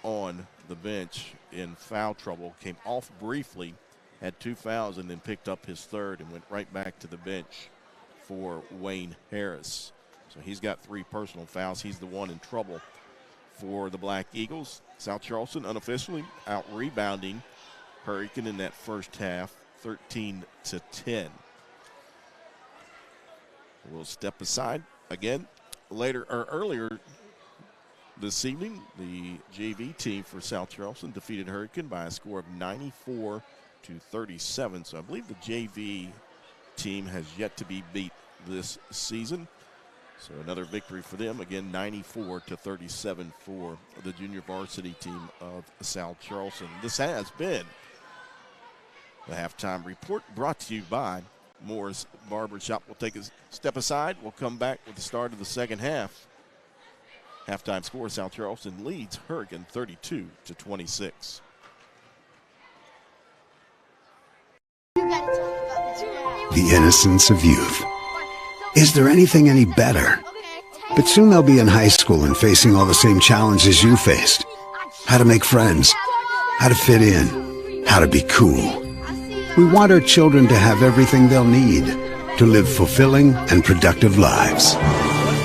on the bench in foul trouble. Came off briefly, had 2 fouls, and then picked up his third and went right back to the bench for Wayne Harris. So he's got 3 personal fouls. He's the one in trouble for the Black Eagles. South Charleston unofficially out-rebounding Hurricane in that first half, 13-10. We'll step aside again. Earlier, this evening. The JV team for South Charleston defeated Hurricane by a score of 94-37. So I believe the JV team has yet to be beat this season. So another victory for them. Again, 94-37 for the junior varsity team of South Charleston. This has been the halftime report brought to you by Moore's Barbershop. We'll take a step aside. We'll come back with the start of the second half. Halftime score, South Charleston leads Hurricane 32-26. The innocence of youth. Is there anything any better? But soon they'll be in high school and facing all the same challenges you faced. How to make friends, how to fit in, how to be cool. We want our children to have everything they'll need to live fulfilling and productive lives.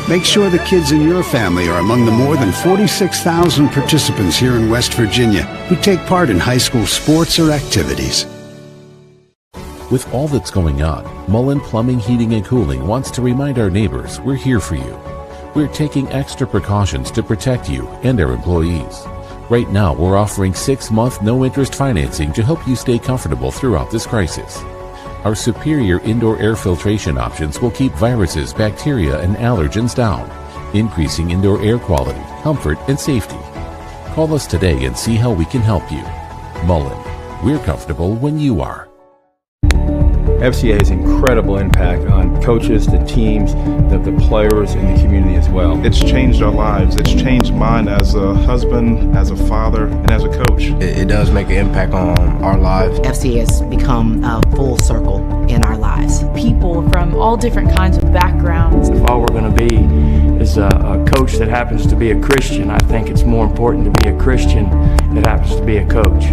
Make sure the kids in your family are among the more than 46,000 participants here in West Virginia who take part in high school sports or activities. With all that's going on, Mullen Plumbing, Heating, and Cooling wants to remind our neighbors we're here for you. We're taking extra precautions to protect you and our employees. Right now, we're offering 6-month no-interest financing to help you stay comfortable throughout this crisis. Our superior indoor air filtration options will keep viruses, bacteria, and allergens down, increasing indoor air quality, comfort, and safety. Call us today and see how we can help you. Mullen, we're comfortable when you are. FCA has incredible impact on coaches, the teams, the players, and the community as well. It's changed our lives. It's changed mine as a husband, as a father, and as a coach. It does make an impact on our lives. FCA has become a full circle in our lives. People from all different kinds of backgrounds. If all we're going to be is a coach that happens to be a Christian, I think it's more important to be a Christian that happens to be a coach.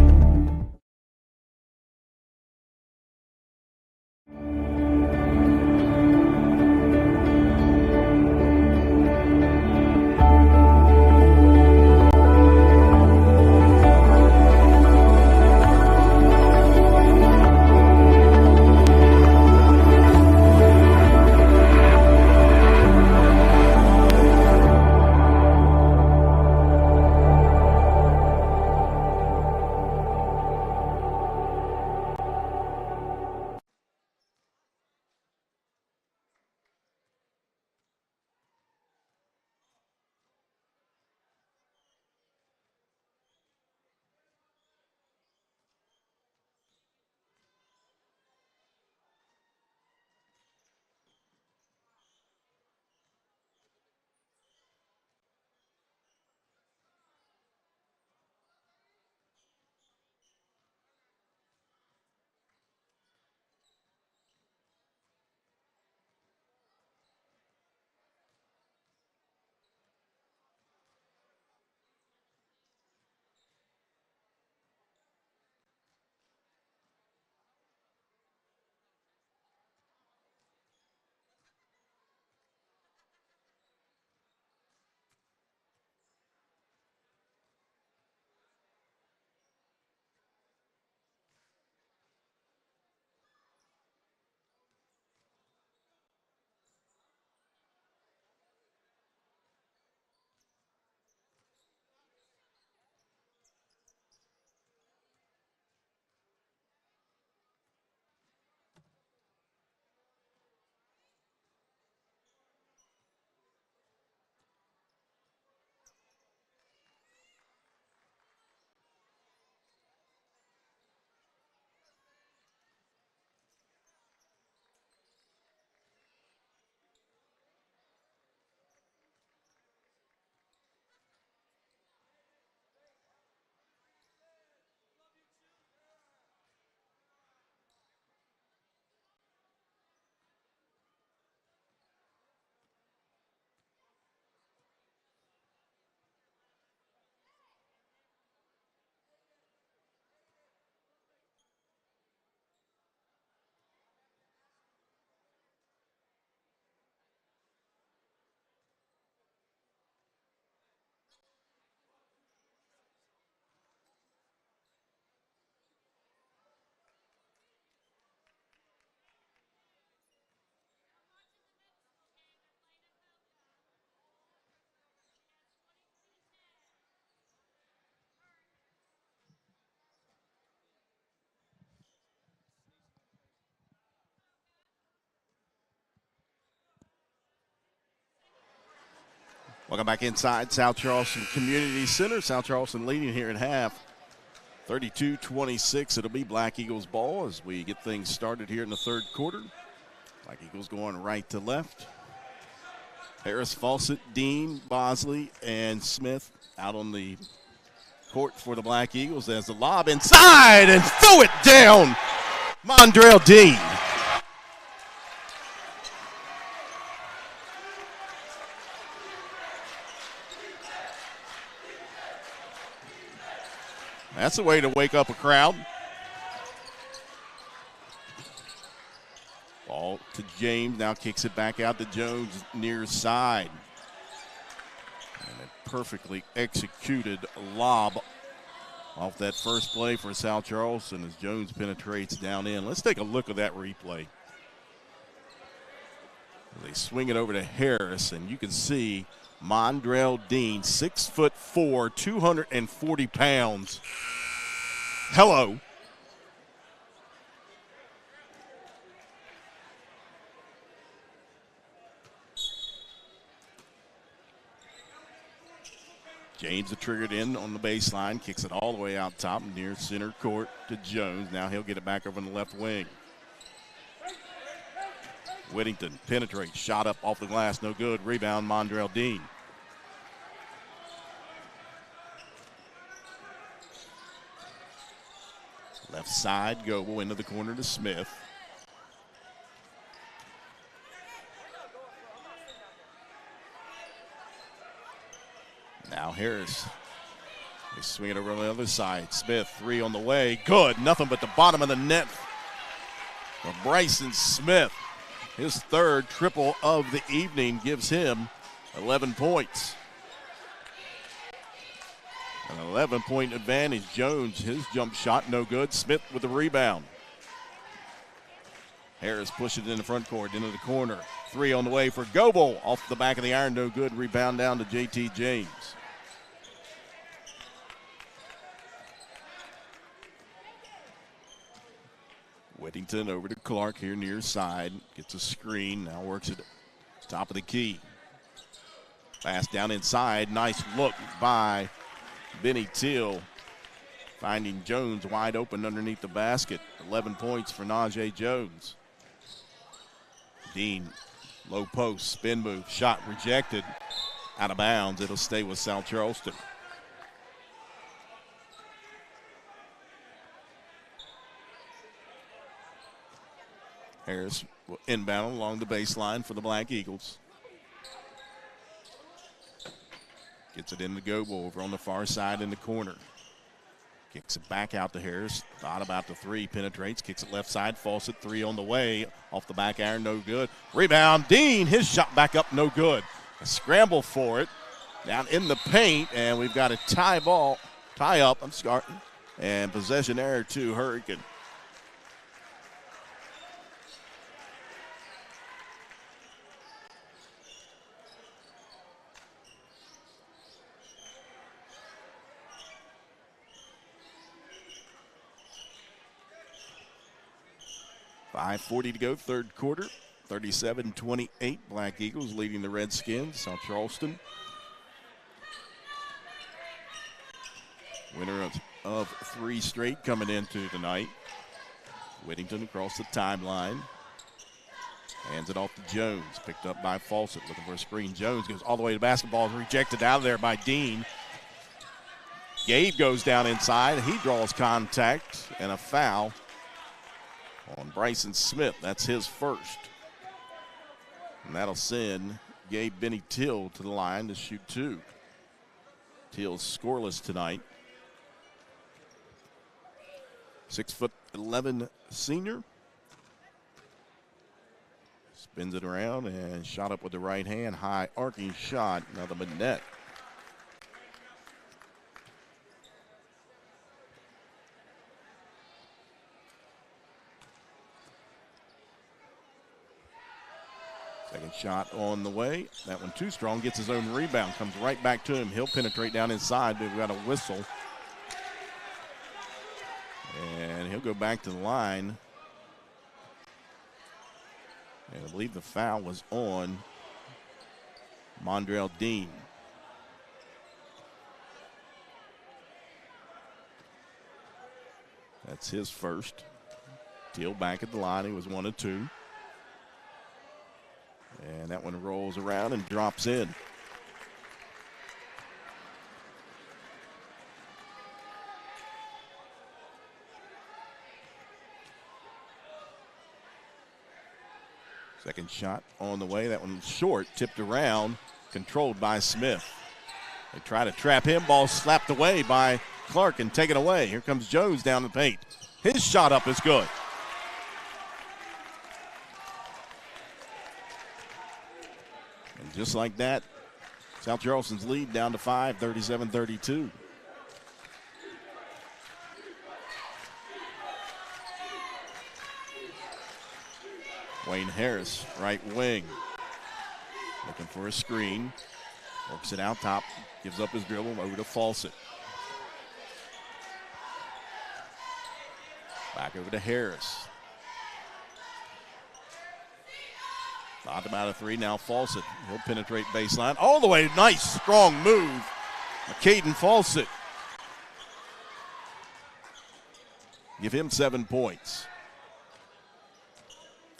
Welcome back inside South Charleston Community Center. South Charleston leading here at half. 32-26. It'll be Black Eagles ball as we get things started here in the third quarter. Black Eagles going right to left. Harris, Fawcett, Dean, Bosley, and Smith out on the court for the Black Eagles as the lob inside and throw it down. Mondrell Dean. That's a way to wake up a crowd. Ball to James, now kicks it back out to Jones near side. And a perfectly executed lob off that first play for South Charleston as Jones penetrates down in. Let's take a look at that replay. They swing it over to Harris, and you can see Mondrell Dean, 6'4", 240 pounds. Hello. James is triggered in on the baseline, kicks it all the way out top near center court to Jones. Now he'll get it back over in the left wing. Whittington penetrates, shot up off the glass, no good. Rebound, Mondrell Dean. Left side, Goebel into the corner to Smith. Now Harris. They swing it over on the other side. Smith, three on the way. Good. Nothing but the bottom of the net for Bryson Smith. His third triple of the evening gives him 11 points. An 11-point advantage. Jones, his jump shot, no good. Smith with the rebound. Harris pushes it in the front court, into the corner. Three on the way for Goebel. Off the back of the iron, no good. Rebound down to J.T. James. Whittington over to Clark here near side. Gets a screen, now works it top of the key. Pass down inside. Nice look by Benny Till. Finding Jones wide open underneath the basket. 11 points for Najee Jones. Dean, low post, spin move, shot rejected. Out of bounds. It'll stay with South Charleston. Harris will inbound along the baseline for the Black Eagles. Gets it in to Goebel over on the far side in the corner. Kicks it back out to Harris. Thought about the three. Penetrates. Kicks it left side. Fawcett, three on the way. Off the back iron, no good. Rebound. Dean, his shot back up, no good. A scramble for it. Down in the paint, and we've got a tie up, and possession error to Hurricane. .540 to go, third quarter. 37-28, Black Eagles leading the Redskins. South Charleston. Winner of three straight coming into tonight. Whittington across the timeline. Hands it off to Jones. Picked up by Fawcett. Looking for a screen. Jones goes all the way to the basketball. Rejected out of there by Dean. Gabe goes down inside. He draws contact and a foul on Bryson Smith. That's his first. And that'll send Gabe Benny Till to the line to shoot two. Till's scoreless tonight. 6'11" senior. Spins it around and shot up with the right hand. High arcing shot. Nothing but net. Second shot on the way. That one too strong. Gets his own rebound. Comes right back to him. He'll penetrate down inside, but we've got a whistle. And he'll go back to the line. And I believe the foul was on Mondrell Dean. That's his first. Teal back at the line. He was 1 of 2. And that one rolls around and drops in. Second shot on the way. That one short, tipped around, controlled by Smith. They try to trap him. Ball slapped away by Clark and taken away. Here comes Jones down the paint. His shot up is good. And just like that, South Charleston's lead down to 5, 37-32. Wayne Harris, right wing. Looking for a screen. Works it out top. Gives up his dribble over to Fawcett. Back over to Harris. Thought about a 3. Now Fawcett. He'll penetrate baseline. All the way. Nice, strong move. Caden Fawcett. Give him 7 points.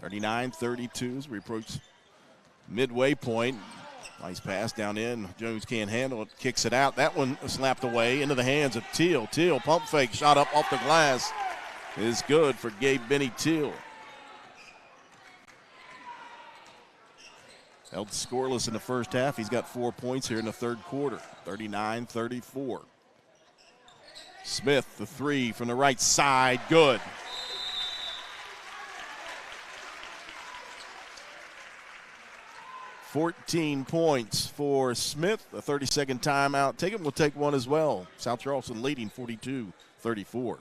39-32 as we approach midway point. Nice pass down in. Jones can't handle it. Kicks it out. That one slapped away into the hands of Teal. Teal pump fake. Shot up off the glass. Is good for Gabe Benny Teal. Held scoreless in the first half. He's got 4 points here in the third quarter. 39-34. Smith, the 3 from the right side. Good. $14 points for Smith. A 30-second timeout. Tatum will take one as well. South Charleston leading 42-34.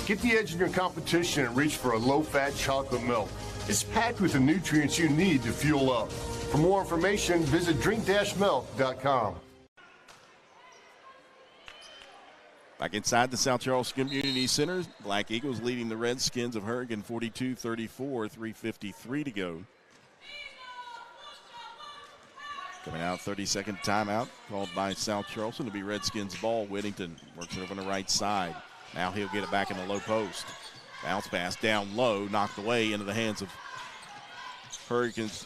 Get the edge in your competition and reach for a low-fat chocolate milk. It's packed with the nutrients you need to fuel up. For more information, visit drink-milk.com. Back inside the South Charleston Community Center, Black Eagles leading the Redskins of Hurricane 42-34, 3:53 to go. Coming out, 30-second timeout called by South Charleston to be Redskins ball. Whittington works it over on the right side. Now he'll get it back in the low post. Bounce pass down low, knocked away into the hands of Hurricanes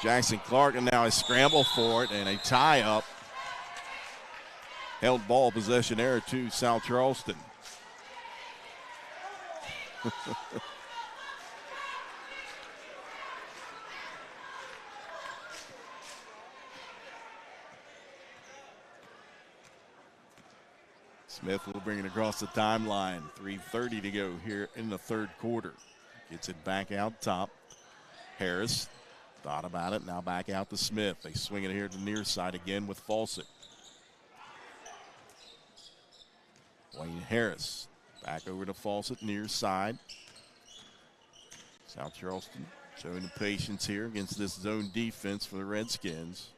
Jackson Clark, and now a scramble for it and a tie-up. Held ball possession error to South Charleston. Smith will bring it across the timeline. 3:30 to go here in the third quarter. Gets it back out top. Harris thought about it. Now back out to Smith. They swing it here to the near side again with Fawcett. Wayne Harris back over to Fawcett, near side. South Charleston showing the patience here against this zone defense for the Redskins.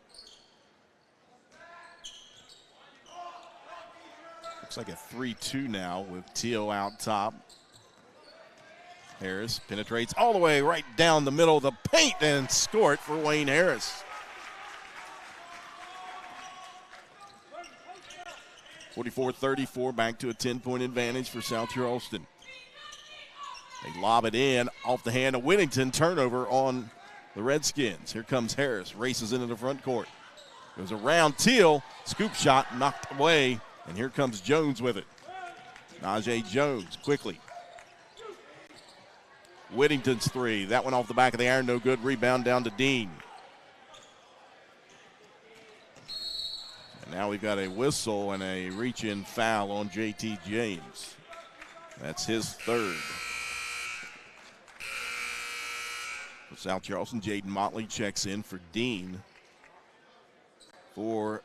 Looks like a 3-2 now with Teal out top. Harris penetrates all the way right down the middle of the paint and score it for Wayne Harris. 44-34, back to a 10-point advantage for South Charleston. They lob it in off the hand of Whittington. Turnover on the Redskins. Here comes Harris, races into the front court. Goes around Teal, scoop shot knocked away, and here comes Jones with it. Najee Jones quickly. Whittington's 3. That one off the back of the iron, no good. Rebound down to Dean. And now we've got a whistle and a reach-in foul on JT James. That's his third. For South Charleston, Jaden Motley checks in for Dean. For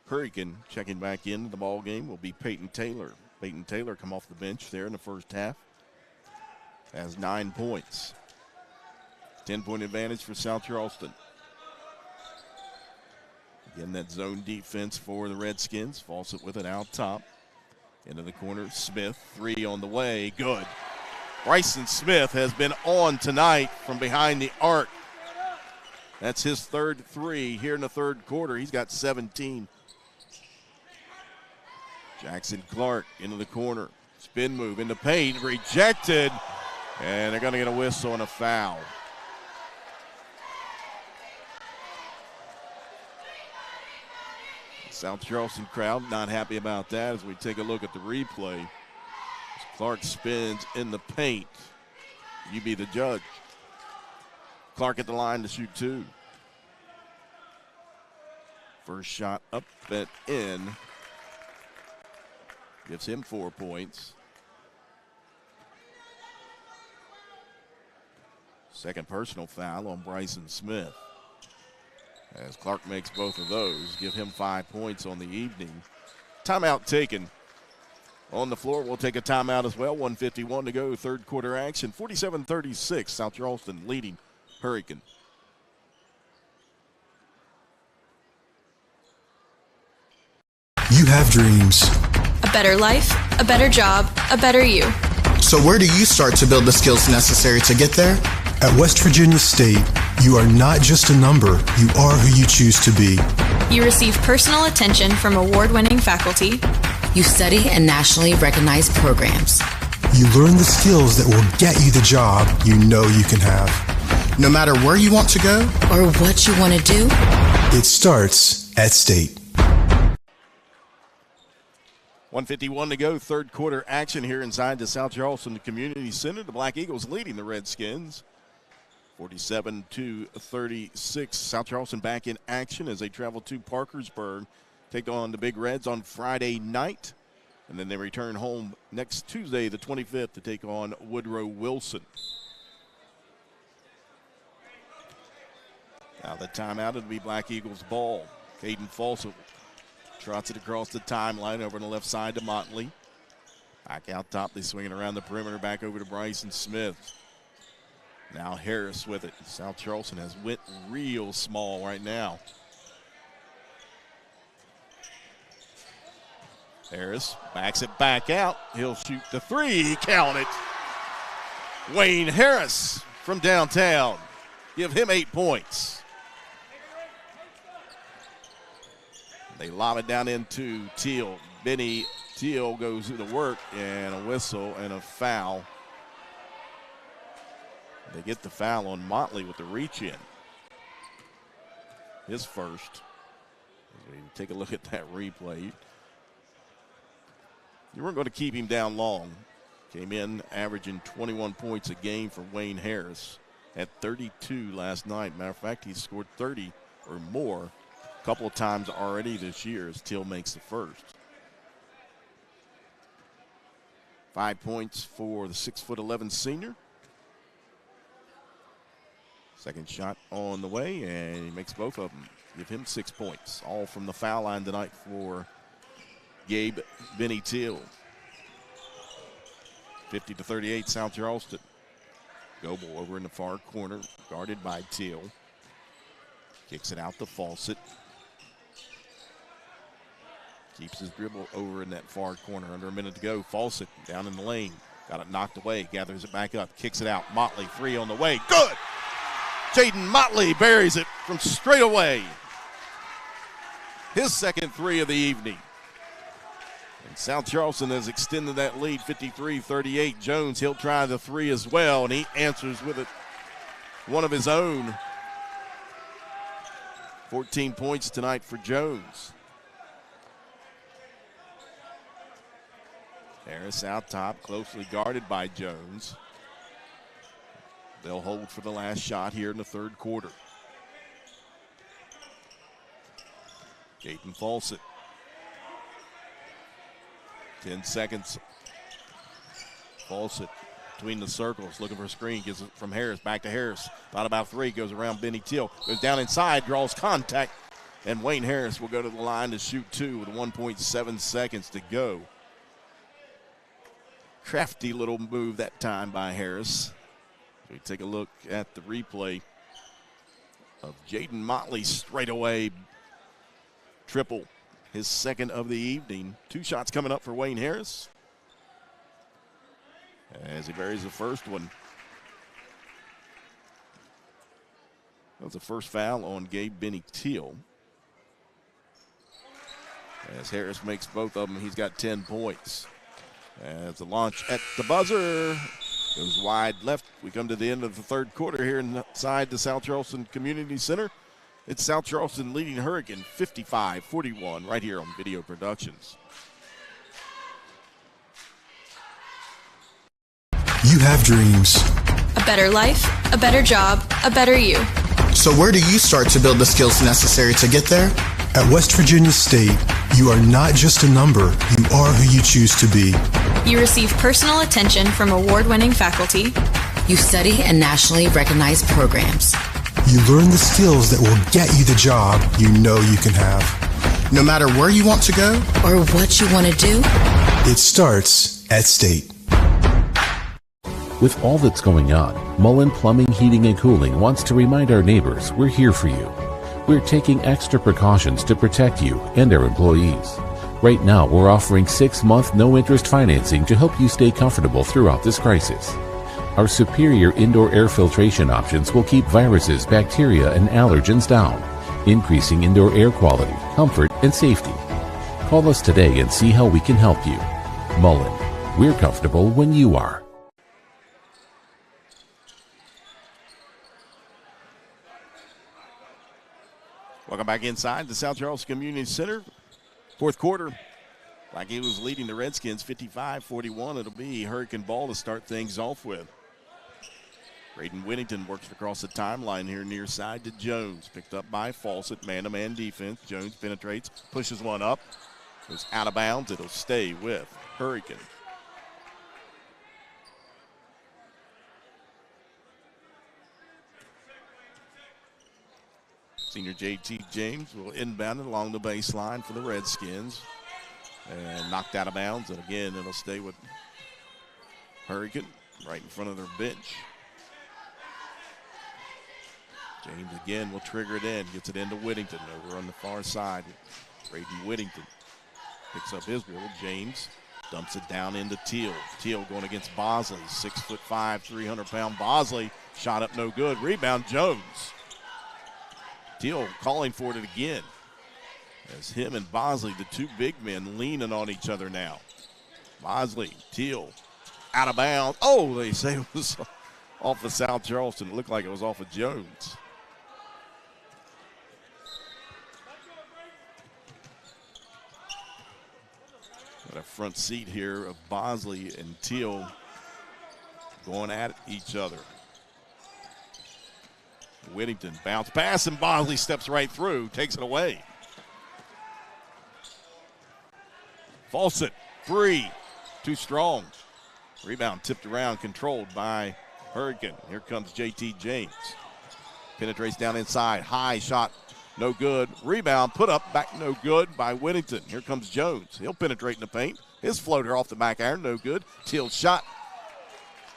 Hurricane, checking back into the ball game will be Peyton Taylor. Peyton Taylor come off the bench there in the first half. Has 9 points. 10-point advantage for South Charleston. Again, that zone defense for the Redskins. Fawcett with it out top. Into the corner, Smith, 3 on the way, good. Bryson Smith has been on tonight from behind the arc. That's his third 3 here in the third quarter. He's got 17. Jackson Clark into the corner. Spin move in the paint, rejected. And they're going to get a whistle and a foul. South Charleston crowd not happy about that as we take a look at the replay. As Clark spins in the paint. You be the judge. Clark at the line to shoot 2. First shot up and in. Gives him 4 points. Second personal foul on Bryson Smith. As Clark makes both of those, give him 5 points on the evening. Timeout taken. On the floor, we'll take a timeout as well. 1:51 to go, third quarter action. 47-36, South Charleston leading Hurricane. You have dreams. A better life, a better job, a better you. So where do you start to build the skills necessary to get there? At West Virginia State, you are not just a number, you are who you choose to be. You receive personal attention from award-winning faculty. You study in nationally recognized programs. You learn the skills that will get you the job you know you can have. No matter where you want to go or what you want to do, it starts at State. 1:51 to go, third quarter action here inside the South Charleston Community Center. The Black Eagles leading the Redskins. 47-36. South Charleston back in action as they travel to Parkersburg. Take on the Big Reds on Friday night. And then they return home next Tuesday, the 25th, to take on Woodrow Wilson. Now the timeout, it'll be Black Eagles ball. Caden Fawcett trots it across the timeline over on the left side to Motley. Back out top, they swing it around the perimeter, back over to Bryson Smith. Now Harris with it. South Charleston has went real small right now. Harris backs it back out. He'll shoot the 3. Count it. Wayne Harris from downtown. Give him 8 points. They lob it down into Teal. Benny Teal goes to the work, and a whistle and a foul. They get the foul on Motley with the reach in. His first. As we take a look at that replay. You weren't going to keep him down long. Came in averaging 21 points a game for Wayne Harris at 32 last night. Matter of fact, he scored 30 or more a couple of times already this year as Teal makes the first. 5 points for the 6'11" senior. Second shot on the way, and he makes both of them. Give him 6 points. All from the foul line tonight for Gabe Benny Teal. 50-38, South Charleston. Goebel over in the far corner, guarded by Teal. Kicks it out to Fawcett. Keeps his dribble over in that far corner. Under a minute to go. Fawcett down in the lane. Got it knocked away. Gathers it back up. Kicks it out. Motley, 3 on the way. Good! Jaden Motley buries it from straight away. His second 3 of the evening. And South Charleston has extended that lead, 53-38. Jones, he'll try the 3 as well, and he answers with it. One of his own. 14 points tonight for Jones. Harris out top, closely guarded by Jones. They'll hold for the last shot here in the third quarter. Caden Fawcett. 10 seconds. Fawcett between the circles, looking for a screen, gives it from Harris, back to Harris. Thought about 3, goes around Benny Teal, goes down inside, draws contact, and Wayne Harris will go to the line to shoot 2 with 1.7 seconds to go. Crafty little move that time by Harris. We take a look at the replay of Jaden Motley straight away triple, his second of the evening. 2 shots coming up for Wayne Harris as he buries the first one. That was the first foul on Gabe Benny Teal. As Harris makes both of them, he's got 10 points. As the launch at the buzzer goes wide left. We come to the end of the third quarter here inside the South Charleston Community Center. It's South Charleston leading Hurricane 55-41 right here on Video Productions. You have dreams. A better life, a better job, a better you. So where do you start to build the skills necessary to get there? At West Virginia State, you are not just a number, you are who you choose to be. You receive personal attention from award-winning faculty. You study in nationally recognized programs. You learn the skills that will get you the job you know you can have. No matter where you want to go or what you want to do, it starts at State. With all that's going on, Mullen Plumbing, Heating, and Cooling wants to remind our neighbors we're here for you. We're taking extra precautions to protect you and our employees. Right now, we're offering 6-month no-interest financing to help you stay comfortable throughout this crisis. Our superior indoor air filtration options will keep viruses, bacteria, and allergens down, increasing indoor air quality, comfort, and safety. Call us today and see how we can help you. Mullen, we're comfortable when you are. Welcome back inside the South Charleston Community Center. Fourth quarter. Black Eagles leading the Redskins 55-41. It'll be Hurricane ball to start things off with. Braden Whittington works across the timeline here near side to Jones. Picked up by Fawcett, man-to-man defense. Jones penetrates, pushes one up. Goes out of bounds. It'll stay with Hurricane. Senior JT James will inbound it along the baseline for the Redskins. And knocked out of bounds. And again, it'll stay with Hurricane right in front of their bench. James again will trigger it in. Gets it into Whittington over on the far side. Braden Whittington picks up his dribble. James dumps it down into Teal. Teal going against Bosley. 6'5", 300-pound Bosley. Shot up no good. Rebound Jones. Teal calling for it again. As him and Bosley, the two big men, leaning on each other now. Bosley, Teal, out of bounds. Oh, they say it was off of South Charleston. It looked like it was off of Jones. Got a front seat here of Bosley and Teal going at each other. Whittington bounce pass, and Bosley steps right through, takes it away. Fawcett, free, too strong. Rebound tipped around, controlled by Hurricane. Here comes JT James. Penetrates down inside, high shot, no good. Rebound put up, back no good by Whittington. Here comes Jones. He'll penetrate in the paint. His floater off the back iron, no good. Teal shot,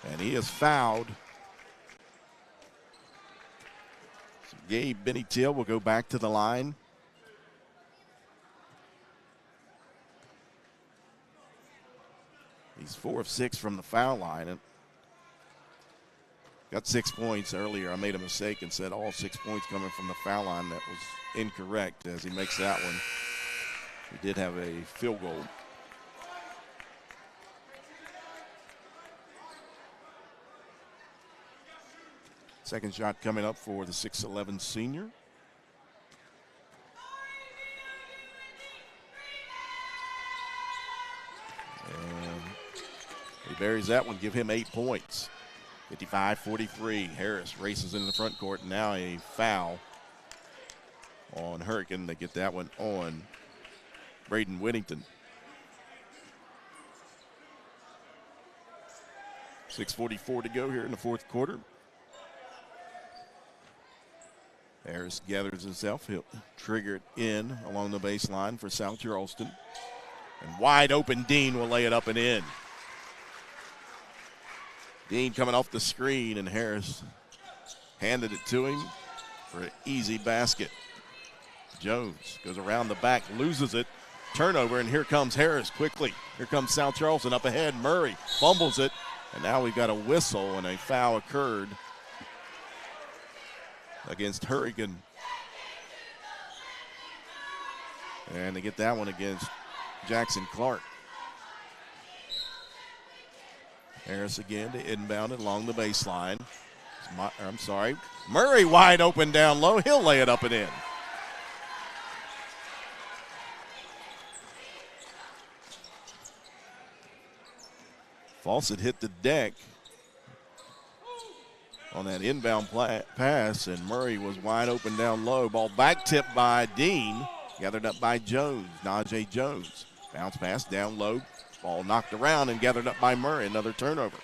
and he is fouled. So Gabe Benny Teal will go back to the line. He's 4 of 6 from the foul line. And got 6 points earlier. I made a mistake and said all 6 points coming from the foul line. That was incorrect as he makes that one. He did have a field goal. Second shot coming up for the 6'11" senior. And he buries that one, give him 8 points. 55-43. Harris races into the front court. Now a foul on Hurricane. They get that one on Braden Whittington. 6:44 to go here in the fourth quarter. Harris gathers himself. He'll trigger it in along the baseline for South Charleston. And wide open, Dean will lay it up and in. Dean coming off the screen, and Harris handed it to him for an easy basket. Jones goes around the back, loses it. Turnover, and here comes Harris quickly. Here comes South Charleston up ahead. Murray fumbles it, and now we've got a whistle, and a foul occurred against Hurricane. And they get that one against Jackson Clark. Harris again to inbound it along the baseline. Murray wide open down low. He'll lay it up and in. Fawcett hit the deck on that inbound pass, and Murray was wide open down low. Ball back tipped by Dean, gathered up by Jones, Najee Jones. Bounce pass down low, ball knocked around and gathered up by Murray. Another turnover.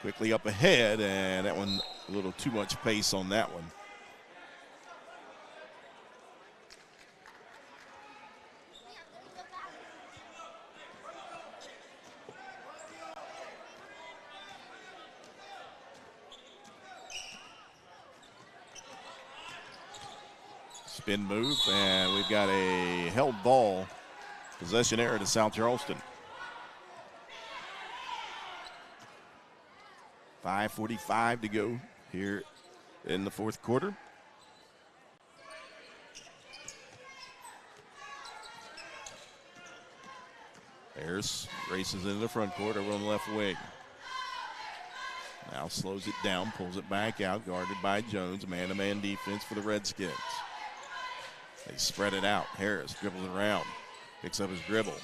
Quickly up ahead, and that one a little too much pace on that one. Spin move, and we've got a held ball. Possession error to South Charleston. 5:45 to go here in the fourth quarter. Harris races into the front court over on the left wing. Now slows it down, pulls it back out, guarded by Jones. Man-to-man defense for the Redskins. They spread it out. Harris dribbles around, picks up his dribble.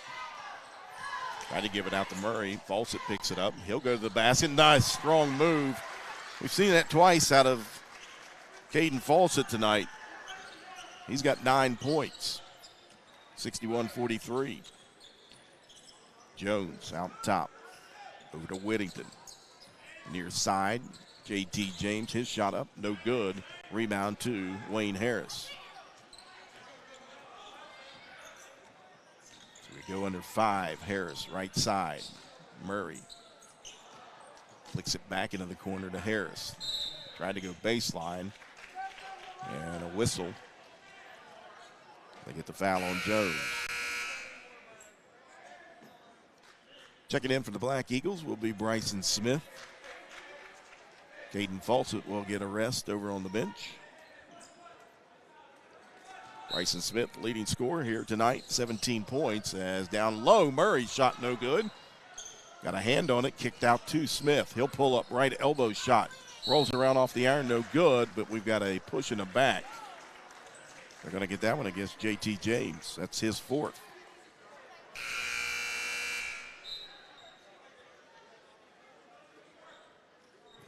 Trying to give it out to Murray. Fawcett picks it up. He'll go to the basket. Nice, strong move. We've seen that twice out of Caden Fawcett tonight. He's got 9 points. 61-43. Jones out top. Over to Whittington. Near side. J.T. James, his shot up. No good. Rebound to Wayne Harris. Go under 5. Harris, right side. Murray flicks it back into the corner to Harris. Tried to go baseline. And a whistle. They get the foul on Jones. Checking in for the Black Eagles will be Bryson Smith. Caden Fawcett will get a rest over on the bench. Bryson Smith, leading scorer here tonight, 17 points. As down low, Murray's shot no good. Got a hand on it, kicked out to Smith. He'll pull up right elbow shot. Rolls around off the iron, no good, but we've got a push in the back. They're going to get that one against J.T. James. That's his 4th.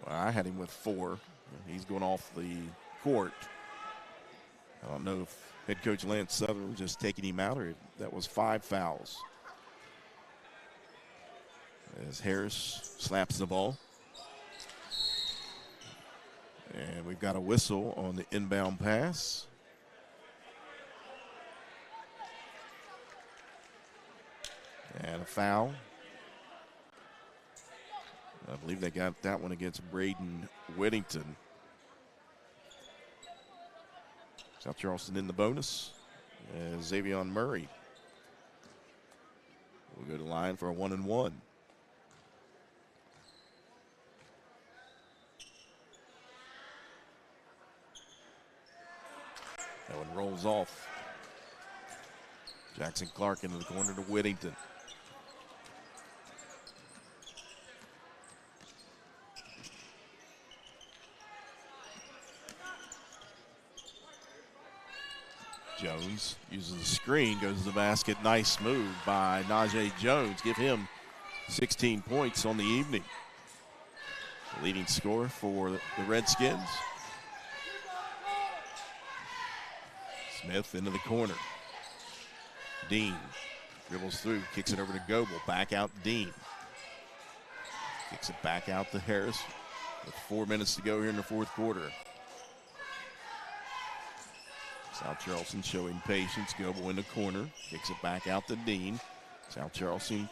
Well, I had him with 4. He's going off the court. I don't know if head coach Lance Sutherland was just taking him out, or if that was 5 fouls. As Harris slaps the ball. And we've got a whistle on the inbound pass. And a foul. I believe they got that one against Braden Whittington. South Charleston in the bonus. Xavier Murray will go to line for a 1-and-1. That one rolls off. Jackson Clark into the corner to Whittington. Jones uses the screen, goes to the basket. Nice move by Najee Jones. Give him 16 points on the evening. The leading scorer for the Redskins. Smith into the corner. Dean dribbles through, kicks it over to Goebel. Back out Dean. Kicks it back out to Harris with 4 minutes to go here in the fourth quarter. South Charleston showing patience. Goebel in the corner. Kicks it back out to Dean. South Charleston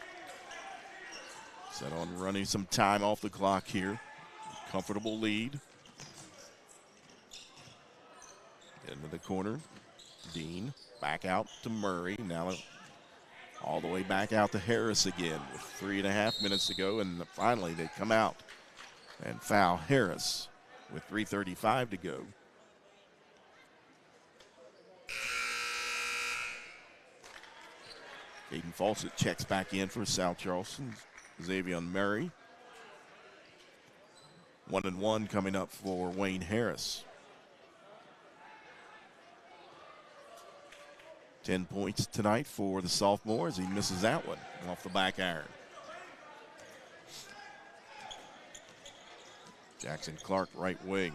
set on running some time off the clock here. Comfortable lead. Into the corner. Dean back out to Murray. Now all the way back out to Harris again with 3.5 minutes to go. And finally they come out and foul Harris with 3:35 to go. Aiden Fawcett checks back in for South Charleston. Xavier Murray. 1-1 coming up for Wayne Harris. 10 points tonight for the sophomore as he misses that one off the back iron. Jackson Clark, right wing.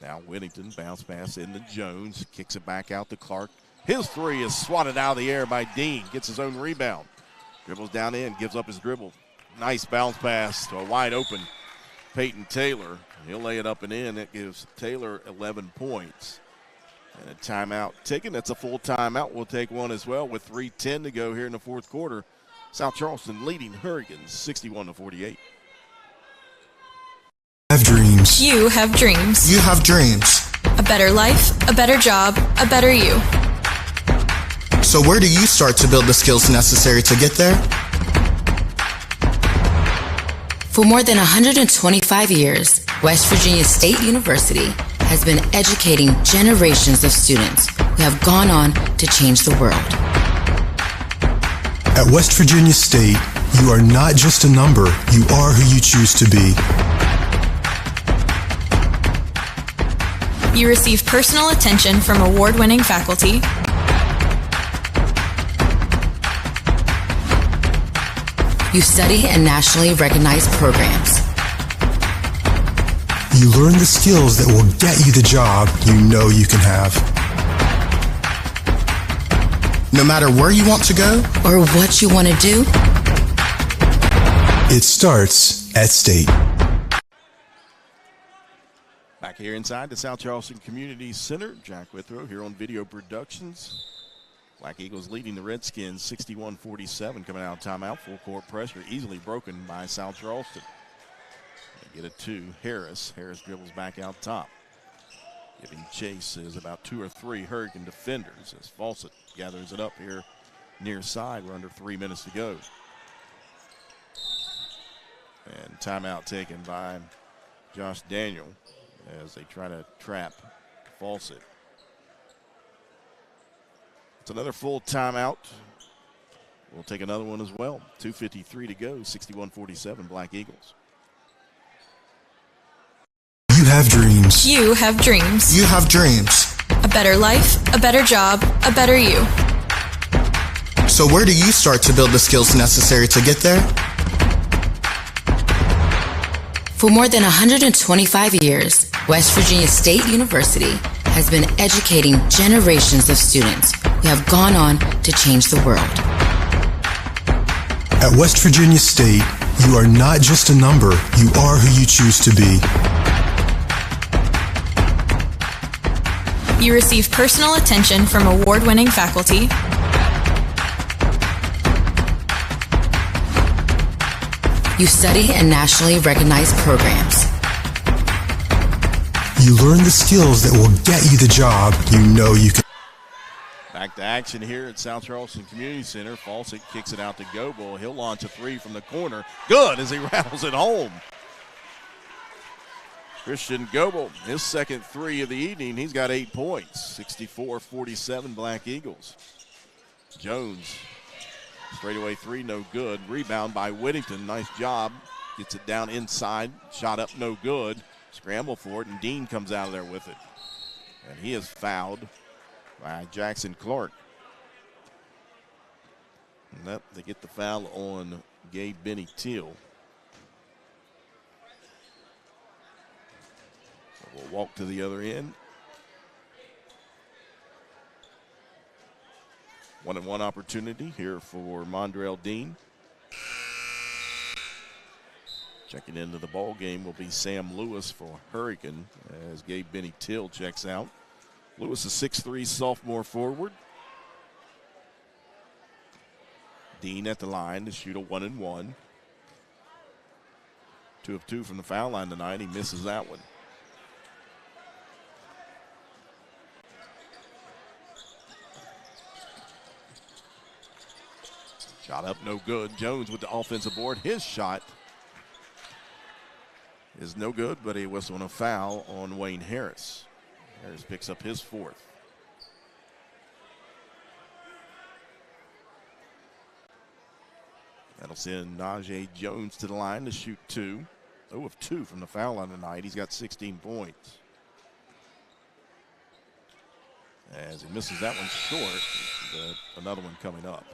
Now Whittington, bounce pass into Jones, kicks it back out to Clark. His three is swatted out of the air by Dean, gets his own rebound. Dribbles down in, gives up his dribble. Nice bounce pass to a wide open Peyton Taylor. He'll lay it up and in. That gives Taylor 11 points. And a timeout taken. That's a full timeout. We'll take one as well with 3:10 to go here in the fourth quarter. South Charleston leading Hurricanes 61-48. Have dreams. You have dreams. You have dreams. A better life, a better job, a better you. So where do you start to build the skills necessary to get there? For more than 125 years, West Virginia State University has been educating generations of students who have gone on to change the world. At West Virginia State, you are not just a number, you are who you choose to be. You receive personal attention from award-winning faculty. You study in nationally recognized programs. You learn the skills that will get you the job you know you can have. No matter where you want to go or what you want to do, it starts at State. Back here inside the South Charleston Community Center, Jack Withrow here on Video Productions. Black Eagles leading the Redskins 61-47, coming out of timeout. Full court pressure easily broken by South Charleston. They get it to Harris. Harris dribbles back out top. Giving chase is about 2 or 3 Hurricane defenders as Fawcett gathers it up here near side. We're under 3 minutes to go. And timeout taken by Josh Daniel as they try to trap Fawcett. It's another full timeout. We'll take another one as well. 2:53 to go, 61-47 Black Eagles. You have dreams. You have dreams. You have dreams. A better life, a better job, a better you. So where do you start to build the skills necessary to get there? For more than 125 years, West Virginia State University has been educating generations of students who have gone on to change the world. At West Virginia State, you are not just a number, you are who you choose to be. You receive personal attention from award-winning faculty. You study in nationally recognized programs. You learn the skills that will get you the job you know you can. Back to action here at South Charleston Community Center. Fawcett kicks it out to Goebel. He'll launch a three from the corner. Good as he rattles it home. Christian Goebel, his second three of the evening. He's got 8 points. 64-47 Black Eagles. Jones, straightaway three, no good. Rebound by Whittington. Nice job. Gets it down inside. Shot up, no good. Scramble for it, and Dean comes out of there with it. And he is fouled by Jackson Clark. And they get the foul on Gabe Benny Teal. So we'll walk to the other end. 1-on-1 opportunity here for Mondrell Dean. Checking into the ball game will be Sam Lewis for Hurricane as Gabe Benny Till checks out. Lewis is 6'3", sophomore forward. Dean at the line to shoot a 1-and-1. 2 of 2 from the foul line tonight. He misses that one. Shot up, no good. Jones with the offensive board. His shot is no good, but a whistle and a foul on Wayne Harris. Harris picks up his 4th. That'll send Najee Jones to the line to shoot 2. 0 of 2 from the foul line tonight. He's got 16 points. As he misses that one short, but another one coming up.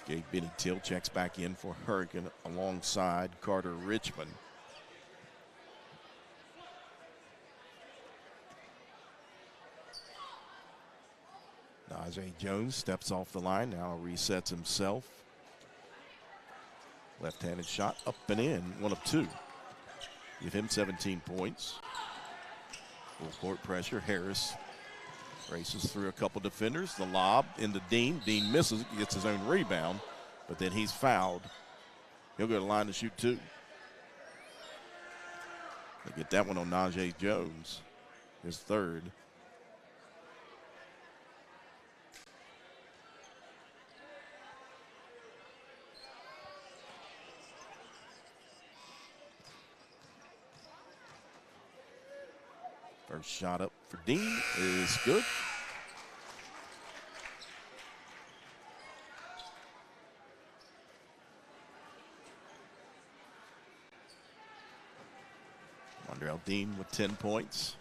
Gabe Benny-Till checks back in for Hurricane alongside Carter Richmond. Najee Jones steps off the line, now resets himself. Left-handed shot up and in, 1 of 2. Give him 17 points. Full court pressure, Harris races through a couple defenders. The lob into Dean. Dean misses, gets his own rebound, but then he's fouled. He'll go to the line to shoot 2. They get that one on Najee Jones, his 3rd. First shot up for Dean is good. Mondrell Dean with 10 points.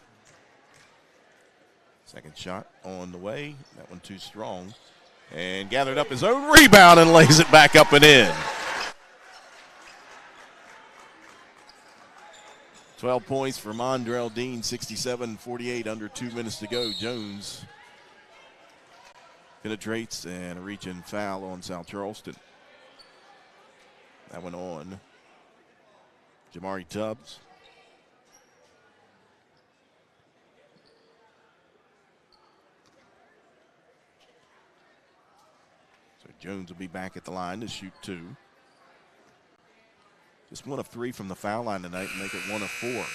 Second shot on the way. That one too strong. And gathered up his own rebound and lays it back up and in. 12 points for Mondrell Dean, 67-48, under 2 minutes to go. Jones penetrates and a reach-in foul on South Charleston. That went on Jamari Tubbs. So Jones will be back at the line to shoot 2. Just 1 of 3 from the foul line tonight and make it 1 of 4.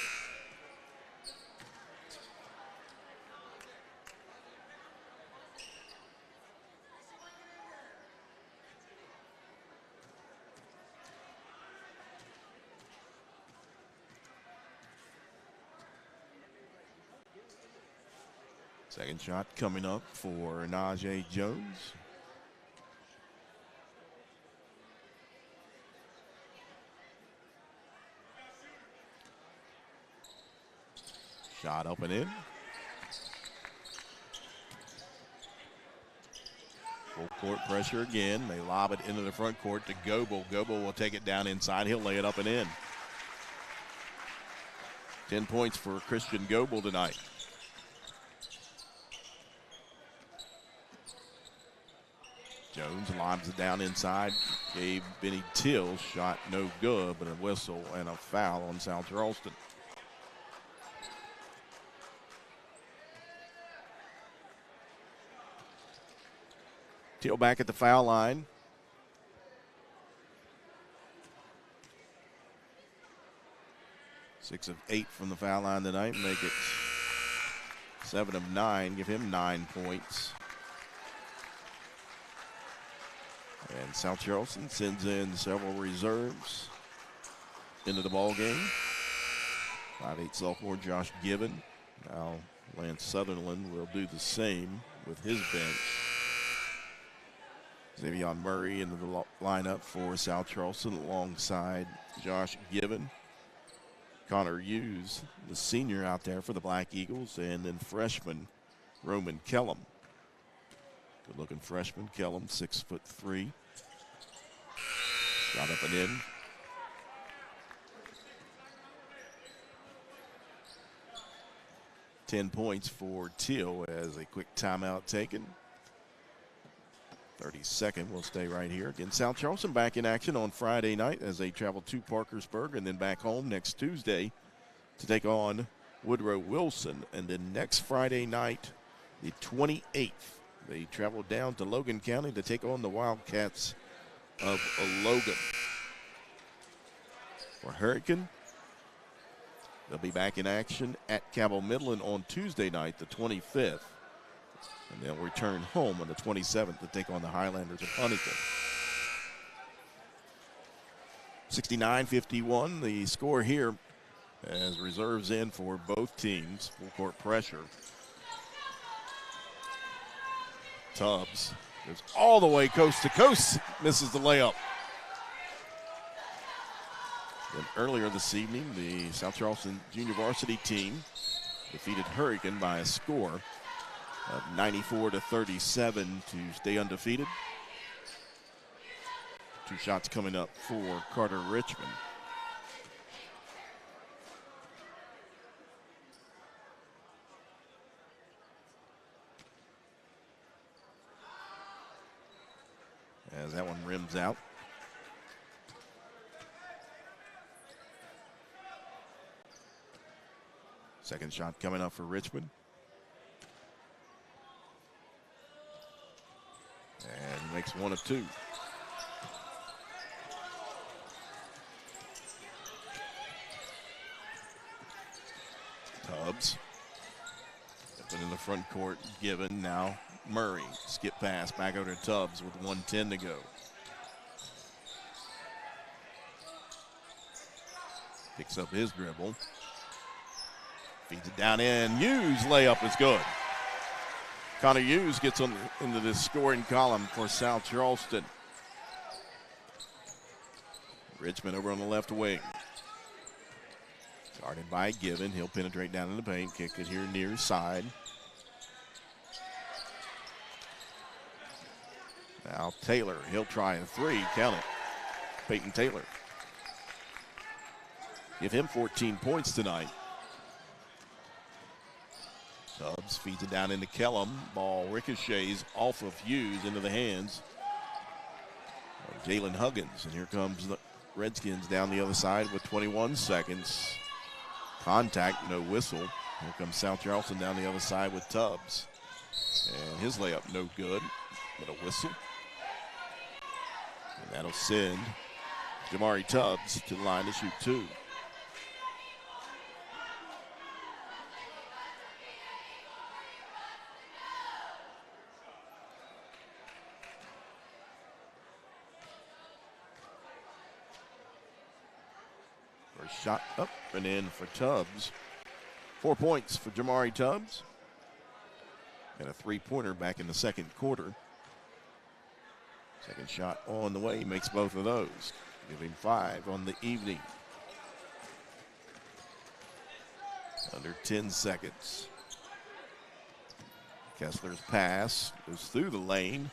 Second shot coming up for Najee Jones. Shot up and in. Full court pressure again. They lob it into the front court to Goebel. Goebel will take it down inside. He'll lay it up and in. 10 points for Christian Goebel tonight. Jones lobs it down inside. Gabe Benny-Till shot no good, but a whistle and a foul on South Charleston. Till back at the foul line. Six of 8 from the foul line tonight. Make it 7 of 9. Give him 9 points. And South Charleston sends in several reserves into the ball game. 5'8" sophomore Josh Gibbon. Now Lance Sutherland will do the same with his bench. Xavier Murray into the lineup for South Charleston alongside Josh Gibbon. Connor Hughes, the senior, out there for the Black Eagles, and then freshman Roman Kellum. Good-looking freshman Kellum, 6'3". Shot up and in. $10 points for Till as a quick timeout taken. 32nd will stay right here. Again, South Charleston back in action on Friday night as they travel to Parkersburg and then back home next Tuesday to take on Woodrow Wilson. And then next Friday night, the 28th, They traveled down to Logan County to take on the Wildcats of Logan. For Hurricane, they'll be back in action at Cabell Midland on Tuesday night, the 25th. And they'll return home on the 27th to take on the Highlanders of Huntington. 69-51, the score here as reserves in for both teams. Full court pressure. Tubbs goes all the way coast to coast, misses the layup. Then earlier this evening, the South Charleston junior varsity team defeated Hurricane by a score of 94-37 to stay undefeated. 2 shots coming up for Carter Richmond. As that one rims out. Second shot coming up for Richmond. And makes 1 of 2. Tubbs. Up in the front court, Given. Now Murray. Skip pass back over to Tubbs with 1:10 to go. Picks up his dribble. Feeds it down in. Hughes layup is good. Connor Hughes gets into the scoring column for South Charleston. Richmond over on the left wing. Guarded by Given. He'll penetrate down in the paint. Kick it here near side. Now Taylor. He'll try a 3. Count it. Peyton Taylor. Give him 14 points tonight. Tubbs feeds it down into Kellum. Ball ricochets off of Hughes into the hands of Jalen Huggins. And here comes the Redskins down the other side with 21 seconds. Contact, no whistle. Here comes South Charleston down the other side with Tubbs. And his layup no good, but a whistle. And that'll send Jamari Tubbs to the line to shoot 2. Shot up and in for Tubbs. 4 points for Jamari Tubbs. And a 3-pointer back in the second quarter. Second shot on the way. He makes both of those. Giving 5 on the evening. Under 10 seconds. Kessler's pass goes through the lane.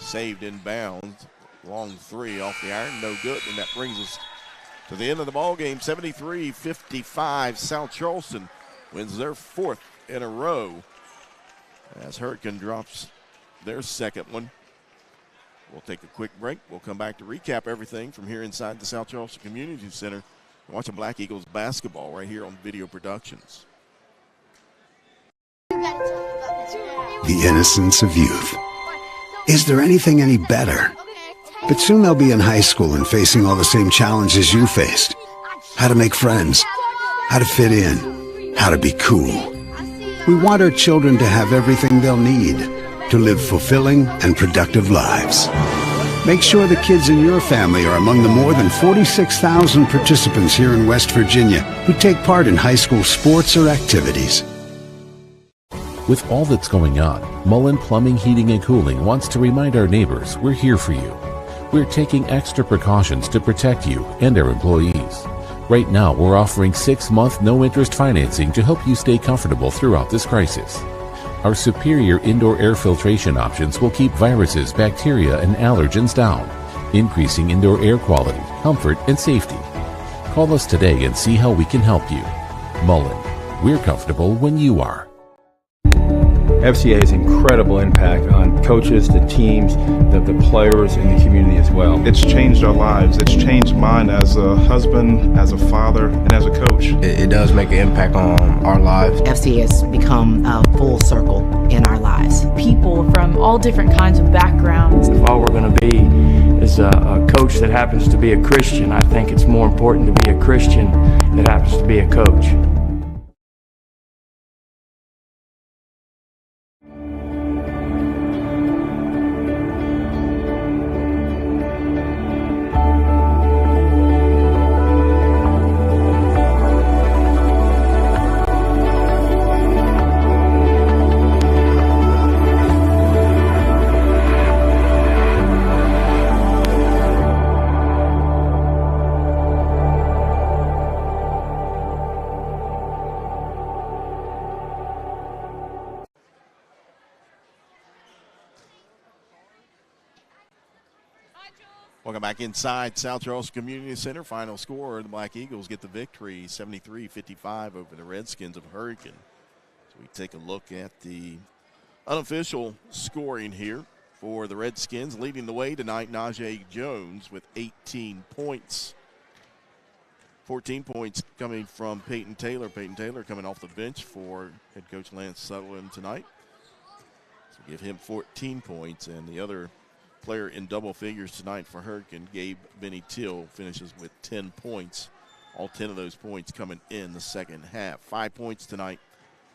Saved inbounds. Long 3 off the iron. No good. And that brings us to the end of the ball game, 73-55. South Charleston wins their 4th in a row as Hurricane drops their second one. We'll take a quick break. We'll come back to recap everything from here inside the South Charleston Community Center. Watching Black Eagles basketball right here on Video Productions. The innocence of youth. Is there anything any better? But soon they'll be in high school and facing all the same challenges you faced. How to make friends, how to fit in, how to be cool. We want our children to have everything they'll need to live fulfilling and productive lives. Make sure the kids in your family are among the more than 46,000 participants here in West Virginia who take part in high school sports or activities. With all that's going on, Mullen Plumbing, Heating, and Cooling wants to remind our neighbors we're here for you. We're taking extra precautions to protect you and our employees. Right now, we're offering 6-month no-interest financing to help you stay comfortable throughout this crisis. Our superior indoor air filtration options will keep viruses, bacteria, and allergens down, increasing indoor air quality, comfort, and safety. Call us today and see how we can help you. Mullen, we're comfortable when you are. FCA has incredible impact on coaches, the teams, the players, and the community as well. It's changed our lives. It's changed mine as a husband, as a father, and as a coach. It does make an impact on our lives. FCA has become a full circle in our lives. lives. People from all different kinds of backgrounds. If all we're going to be is a coach that happens to be a Christian, I think it's more important to be a Christian that happens to be a coach. Welcome back inside South Charleston Community Center. Final score, the Black Eagles get the victory, 73-55 over the Redskins of Hurricane. So we take a look at the unofficial scoring here for the Redskins. Leading the way tonight, Najee Jones with 18 points. 14 points coming from Peyton Taylor. Peyton Taylor coming off the bench for head coach Lance Sutherland tonight. So give him 14 points, and the other player in double figures tonight for Hurricane, Gabe Benny Till, finishes with 10 points. All 10 of those points coming in the second half. 5 points tonight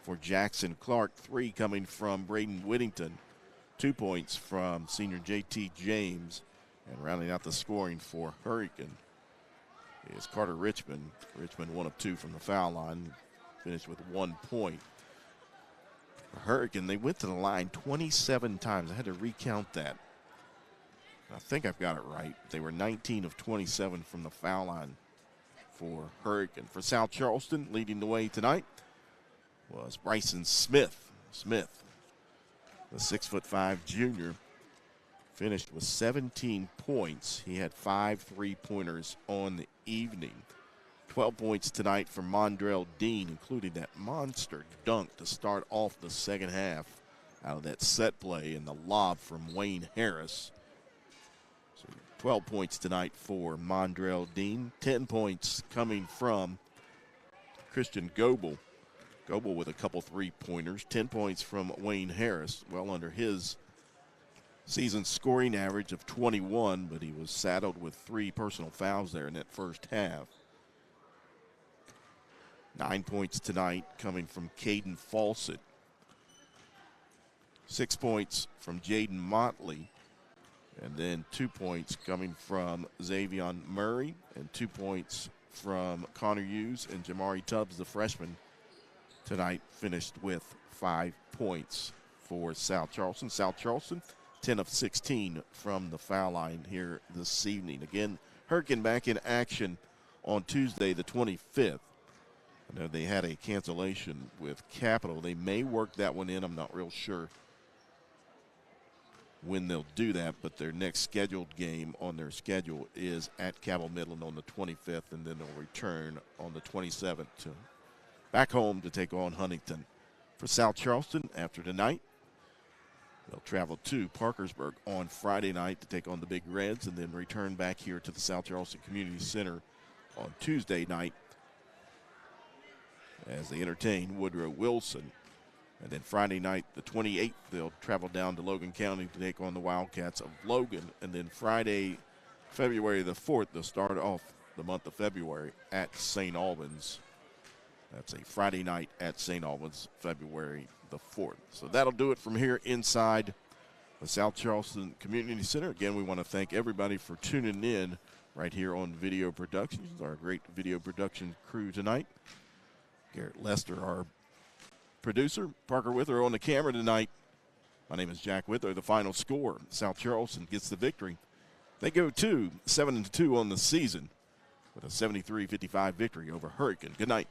for Jackson Clark, 3 coming from Braden Whittington, 2 points from senior J.T. James, and rounding out the scoring for Hurricane is Carter Richmond. Richmond 1 of 2 from the foul line, finished with 1 point. For Hurricane, they went to the line 27 times. I had to recount that. I think I've got it right. They were 19 of 27 from the foul line for Hurricane. For South Charleston, leading the way tonight was Bryson Smith. Smith, the 6'5" junior, finished with 17 points. He had 5 three-pointers on the evening. 12 points tonight for Mondrell Dean, including that monster dunk to start off the second half out of that set play and the lob from Wayne Harris. 12 points tonight for Mondrell Dean. 10 points coming from Christian Goebel. Goebel with a couple three-pointers. 10 points from Wayne Harris, well under his season scoring average of 21, but he was saddled with 3 personal fouls there in that first half. 9 points tonight coming from Caden Fawcett. 6 points from Jaden Motley. And then 2 points coming from Xavion Murray and 2 points from Connor Hughes and Jamari Tubbs, the freshman, tonight finished with 5 points for South Charleston. South Charleston, 10 of 16 from the foul line here this evening. Again, Hurricane back in action on Tuesday the 25th. I know they had a cancellation with Capital. They may work that one in. I'm not real sure when they'll do that, but their next scheduled game on their schedule is at Cabell Midland on the 25th, and then they'll return on the 27th to back home to take on Huntington. For South Charleston, after tonight, they'll travel to Parkersburg on Friday night to take on the Big Reds, and then return back here to the South Charleston Community Center on Tuesday night as they entertain Woodrow Wilson. And then Friday night, the 28th, they'll travel down to Logan County to take on the Wildcats of Logan. And then Friday, February the 4th, they'll start off the month of February at St. Albans. That's a Friday night at St. Albans, February the 4th. So that'll do it from here inside the South Charleston Community Center. Again, we want to thank everybody for tuning in right here on Video Productions, our great video production crew tonight. Garrett Lester, our producer, Parker Wither on the camera tonight. My name is Jack Wither. The final score, South Charleston gets the victory. They go to 7-2 on the season with a 73-55 victory over Hurricane. Good night.